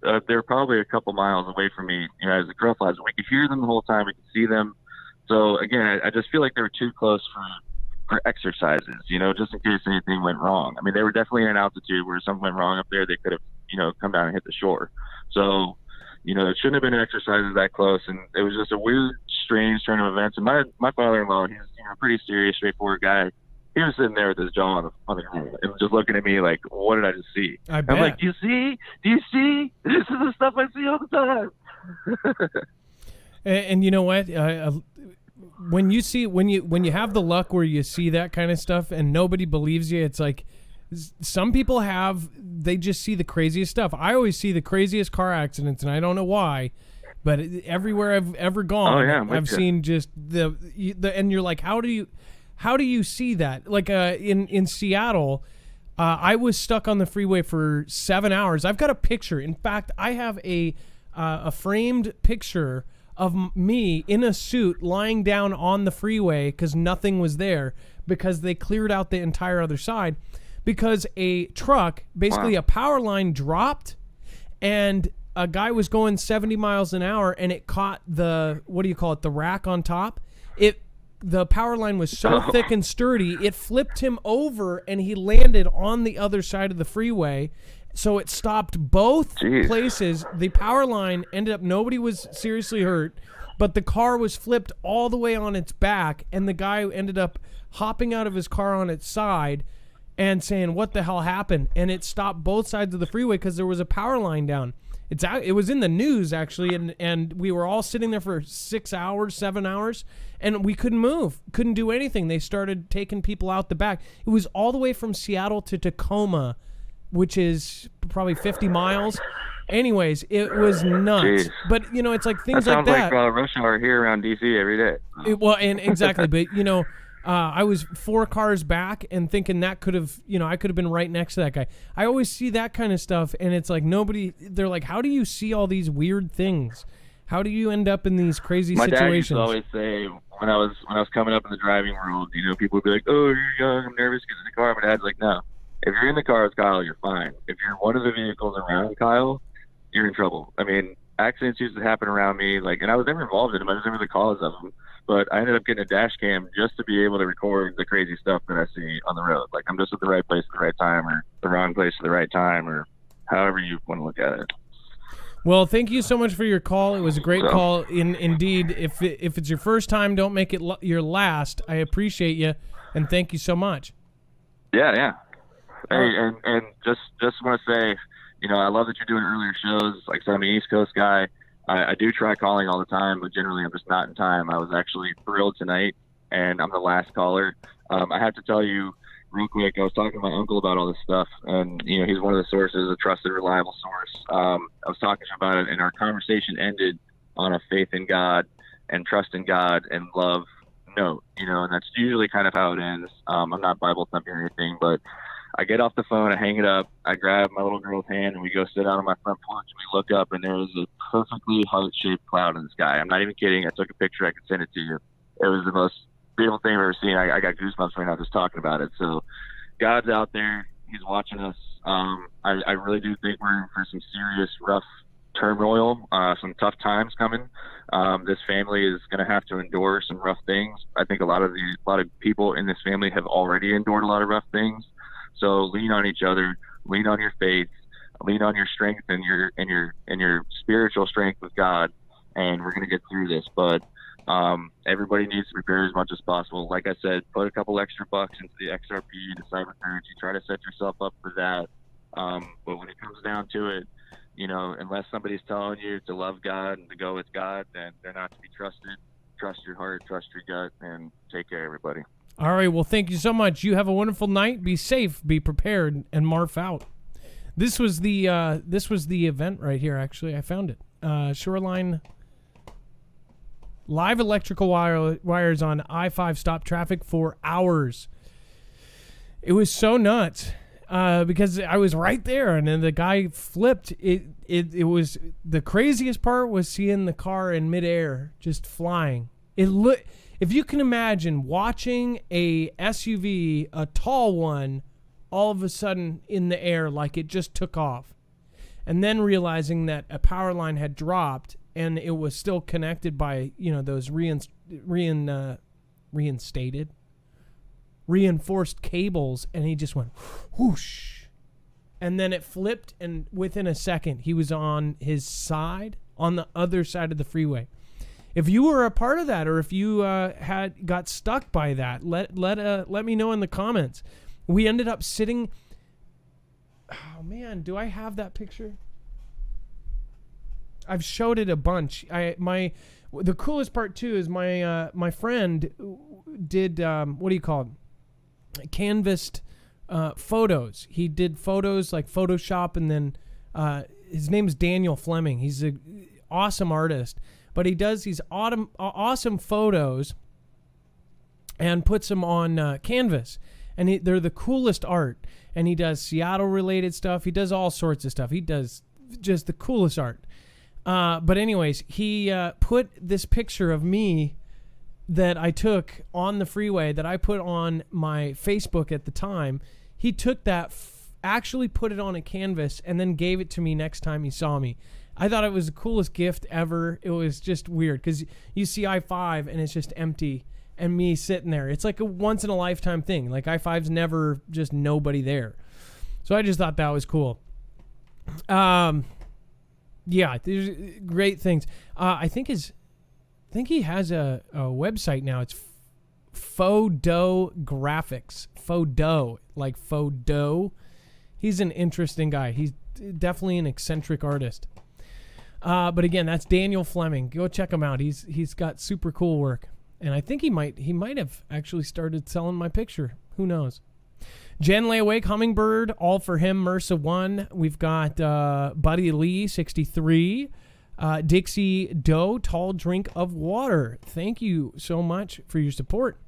probably a couple miles away from me, as the crow flies. We could hear them the whole time. We could see them. So again, I just feel like they were too close for exercises. Just in case anything went wrong. I mean, they were definitely in an altitude where something went wrong up there. They could have come down and hit the shore. So it shouldn't have been exercises that close, and it was just a weird, strange turn of events. And my father-in-law, he's a pretty serious, straightforward guy. He was sitting there with his jaw on the ground and just looking at me like, what did I just see? I'm like, do you see? This is the stuff I see all the time. and you know what? When you have the luck where you see that kind of stuff and nobody believes you, it's like some people they just see the craziest stuff. I always see the craziest car accidents, and I don't know why, but everywhere I've ever gone, I've seen just the and you're like, how do you see that? Like in Seattle, I was stuck on the freeway for 7 hours. I've got a picture. In fact, I have a framed picture of me in a suit lying down on the freeway because nothing was there, because they cleared out the entire other side, because a truck, basically a power line, dropped, and a guy was going 70 miles an hour, and it caught the rack on top. The power line was so thick and sturdy, it flipped him over, and he landed on the other side of the freeway. So it stopped both places. The power line ended up, nobody was seriously hurt, but the car was flipped all the way on its back, and the guy ended up hopping out of his car on its side and saying, what the hell happened? And it stopped both sides of the freeway because there was a power line down. It was in the news, actually, and we were all sitting there for 7 hours, and we couldn't move, couldn't do anything. They started taking people out the back. It was all the way from Seattle to Tacoma, which is probably 50 miles. Anyways, it was nuts. Jeez. But, it's like things like that. That sounds like rush hour here around D.C. every day. Exactly. But, I was 4 cars back and thinking that could have, I could have been right next to that guy. I always see that kind of stuff, and it's like they're like, how do you see all these weird things? How do you end up in these crazy situations? My dad used to always say, when I was coming up in the driving world, people would be like, oh, you're young, I'm nervous, get in the car. My dad's like, no. If you're in the car with Kyle, you're fine. If you're one of the vehicles around Kyle, you're in trouble. I mean, accidents used to happen around me, and I was never involved in them. I was never the cause of them. But I ended up getting a dash cam just to be able to record the crazy stuff that I see on the road. I'm just at the right place at the right time, or the wrong place at the right time, or however you want to look at it. Well, thank you so much for your call. It was a great call. Indeed, if it's your first time, don't make it your last. I appreciate you, and thank you so much. Yeah. Hey, and just want to say, I love that you're doing earlier shows. Like I said, I'm an East Coast guy. I do try calling all the time, but generally I'm just not in time. I was actually thrilled tonight, and I'm the last caller. I have to tell you real quick, I was talking to my uncle about all this stuff, and, he's one of the sources, a trusted, reliable source. I was talking to him about it, and our conversation ended on a faith in God and trust in God and love note, and that's usually kind of how it ends. I'm not Bible thumping or anything, but I get off the phone, I hang it up, I grab my little girl's hand, and we go sit out on my front porch, and we look up, and there was a perfectly heart-shaped cloud in the sky. I'm not even kidding. I took a picture. I could send it to you. It was the most beautiful thing I've ever seen. I got goosebumps right now just talking about it. So God's out there. He's watching us. I really do think we're in for some serious, rough turmoil, some tough times coming. This family is going to have to endure some rough things. I think a lot of people in this family have already endured a lot of rough things. So lean on each other, lean on your faith, lean on your strength and your spiritual strength with God, and we're going to get through this. But everybody needs to prepare as much as possible. Like I said, put a couple extra bucks into the XRP, the cybercurrency, try to set yourself up for that. But when it comes down to it, unless somebody's telling you to love God and to go with God, then they're not to be trusted. Trust your heart, trust your gut, and take care, everybody. All right, well, thank you so much. You have a wonderful night. Be safe, be prepared, and Marf out. This was the event right here. Actually, I found it. Shoreline live electrical wires on I-5 stop traffic for hours. It was so nuts because I was right there, and then the guy flipped. It was the craziest part was seeing the car in midair just flying. If you can imagine watching a SUV, a tall one, all of a sudden in the air like it just took off, and then realizing that a power line had dropped and it was still connected by those reinforced cables, and he just went whoosh, and then it flipped, and within a second he was on his side on the other side of the freeway. If you were a part of that, or if you got stuck by that, let me know in the comments. We ended up sitting. Oh man, do I have that picture? I've showed it a bunch. The coolest part too is my friend did what do you call it? Canvassed photos. He did photos like Photoshop, and then his name is Daniel Fleming. He's an awesome artist. But he does these awesome photos and puts them on canvas. And they're the coolest art. And he does Seattle-related stuff. He does all sorts of stuff. He does just the coolest art. But anyways, he put this picture of me that I took on the freeway that I put on my Facebook at the time. He took that, actually put it on a canvas, and then gave it to me next time he saw me. I thought it was the coolest gift ever. It was just weird because you see I-5 and it's just empty, and me sitting there. It's like a once-in-a-lifetime thing. Like I-5's never just nobody there. So I just thought that was cool. Yeah, there's great things. I think he has a website now. It's Phodo Graphics. Phodo, like Phodo. He's an interesting guy. He's definitely an eccentric artist. But again, that's Daniel Fleming. Go check him out. He's got super cool work, and I think he might have actually started selling my picture. Who knows? Jen Lay Awake, Hummingbird, all for him. MRSA 1. We've got Buddy Lee 63. Dixie Doe, Tall Drink of Water. Thank you so much for your support.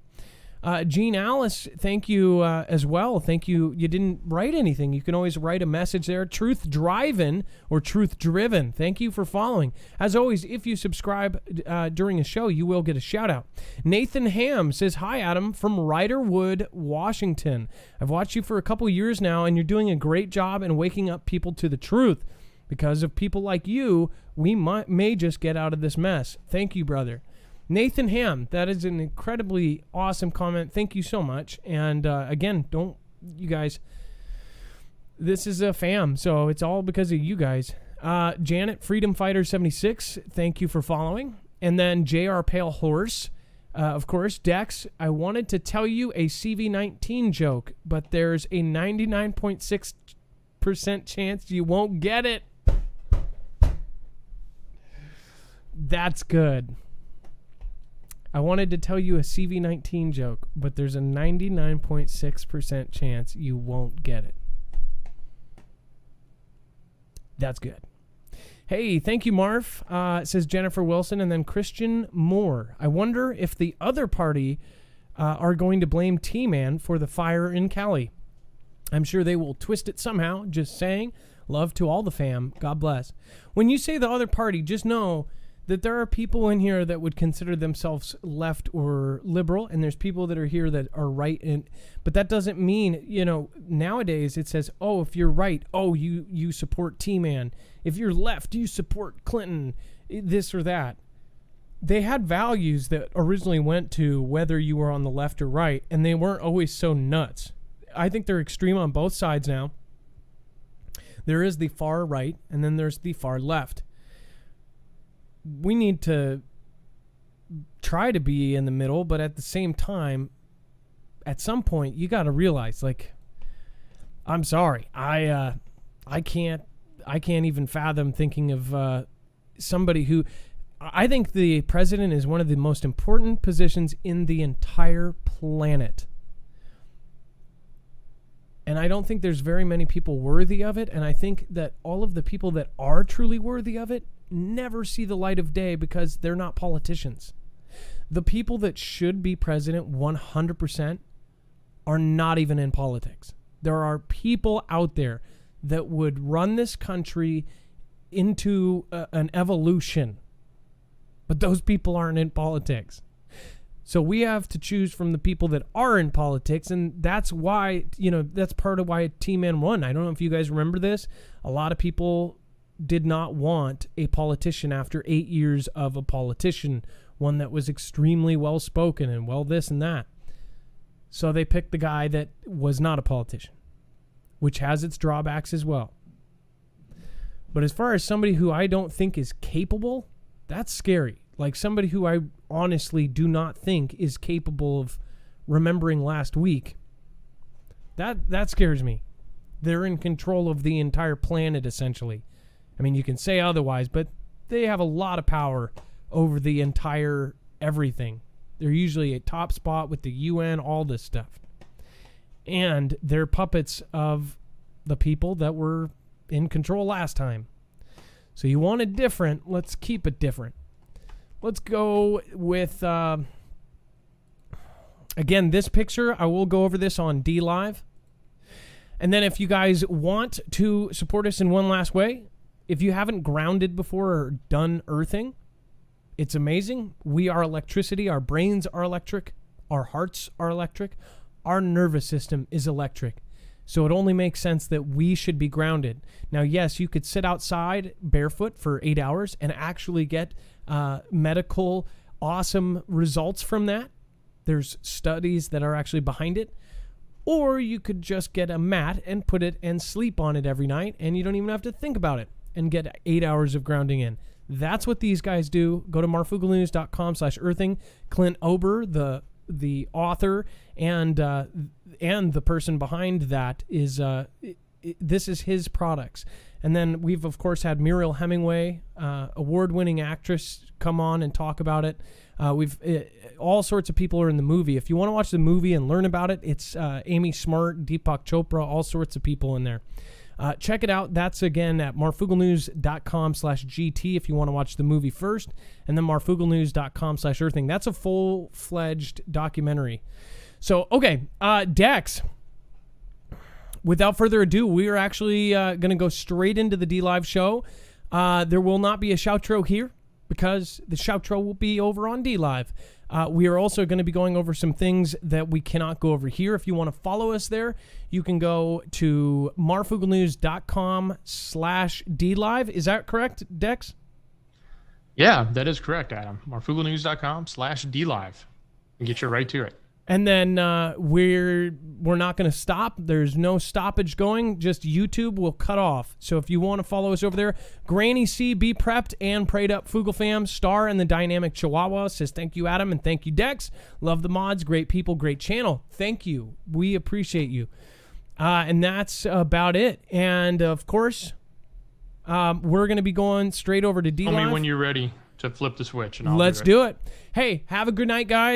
Jean Alice, thank you as well. Thank you. You didn't write anything. You can always write a message there. Truth Driven or Truth Driven. Thank you for following. As always, if you subscribe during a show, you will get a shout out. Nathan Ham says, "Hi, Adam, from Riderwood, Washington. I've watched you for a couple years now, and you're doing a great job in waking up people to the truth. Because of people like you, we may just get out of this mess. Thank you, brother. Nathan Ham, that is an incredibly awesome comment. Thank you so much. And again, you guys, this is a fam, so it's all because of you guys. Janet, Freedom Fighter 76, thank you for following. And then JR Pale Horse, of course, Dex, I wanted to tell you a CV-19 joke, but there's a 99.6% chance you won't get it. That's good. I wanted to tell you a CV-19 joke, but there's a 99.6% chance you won't get it. That's good. Hey, thank you, Marf. It says Jennifer Wilson and then Christian Moore. I wonder if the other party are going to blame T-Man for the fire in Cali. I'm sure they will twist it somehow. Just saying. Love to all the fam. God bless. When you say the other party, just know that there are people in here that would consider themselves left or liberal, and there's people that are here that are right. But that doesn't mean, nowadays it says, oh, if you're right, oh, you support T-Man. If you're left, you support Clinton, this or that. They had values that originally went to whether you were on the left or right, and they weren't always so nuts. I think they're extreme on both sides now. There is the far right, and then there's the far left. We need to try to be in the middle, but at the same time, at some point, you got to realize, I'm sorry, I can't even fathom thinking of somebody who, I think the president is one of the most important positions in the entire planet. And I don't think there's very many people worthy of it. And I think that all of the people that are truly worthy of it never see the light of day because they're not politicians. The people that should be president 100% are not even in politics. There are people out there that would run this country into an evolution. But those people aren't in politics. So we have to choose from the people that are in politics, and that's why, that's part of why T-Man won. I don't know if you guys remember this. A lot of people did not want a politician after 8 years of a politician, one that was extremely well-spoken and well this and that. So they picked the guy that was not a politician, which has its drawbacks as well. But as far as somebody who I don't think is capable, that's scary. Like somebody who I honestly do not think is capable of remembering last week. That scares me. They're in control of the entire planet, essentially. I mean, you can say otherwise, but they have a lot of power over the entire everything. They're usually a top spot with the UN, all this stuff. And they're puppets of the people that were in control last time. So you want it different, let's keep it different. Let's go with, again, this picture. I will go over this on DLive. And then if you guys want to support us in one last way, if you haven't grounded before or done earthing, it's amazing. We are electricity. Our brains are electric. Our hearts are electric. Our nervous system is electric. So it only makes sense that we should be grounded. Now, yes, you could sit outside barefoot for 8 hours and actually get medical awesome results from that. There's studies that are actually behind it. Or you could just get a mat and put it and sleep on it every night, and you don't even have to think about it and get 8 hours of grounding in. That's what these guys do. Go to marfooglenews.com/earthing. Clint Ober, the author and the person behind that is this is his products. And then we've of course had Muriel Hemingway, award-winning actress, come on and talk about it. We've all sorts of people are in the movie. If you want to watch the movie and learn about it, it's Amy Smart, Deepak Chopra, all sorts of people in there. Check it out. That's again at marfooglenews.com/GT if you want to watch the movie first, and then marfooglenews.com/earthing. That's a full-fledged documentary. So, okay, Dex, without further ado, we are actually going to go straight into the DLive show. There will not be a shoutro here. because the shoutro will be over on D Live. We are also going to be going over some things that we cannot go over here. If you want to follow us there, you can go to marfooglenews.com/DLive. Is that correct, Dex? Yeah, that is correct, Adam. marfooglenews.com/DLive. And get you right to it. And then we're not going to stop. There's no stoppage going. Just YouTube will cut off. So if you want to follow us over there, Granny C, be prepped and prayed up, Foogle fam, Star and the Dynamic Chihuahua says thank you, Adam, and thank you, Dex. Love the mods, great people, great channel. Thank you. We appreciate you. And that's about it. And of course, we're going to be going straight over to D Live. Tell me when you're ready to flip the switch, and I'll Let's do it. Hey, have a good night, guys.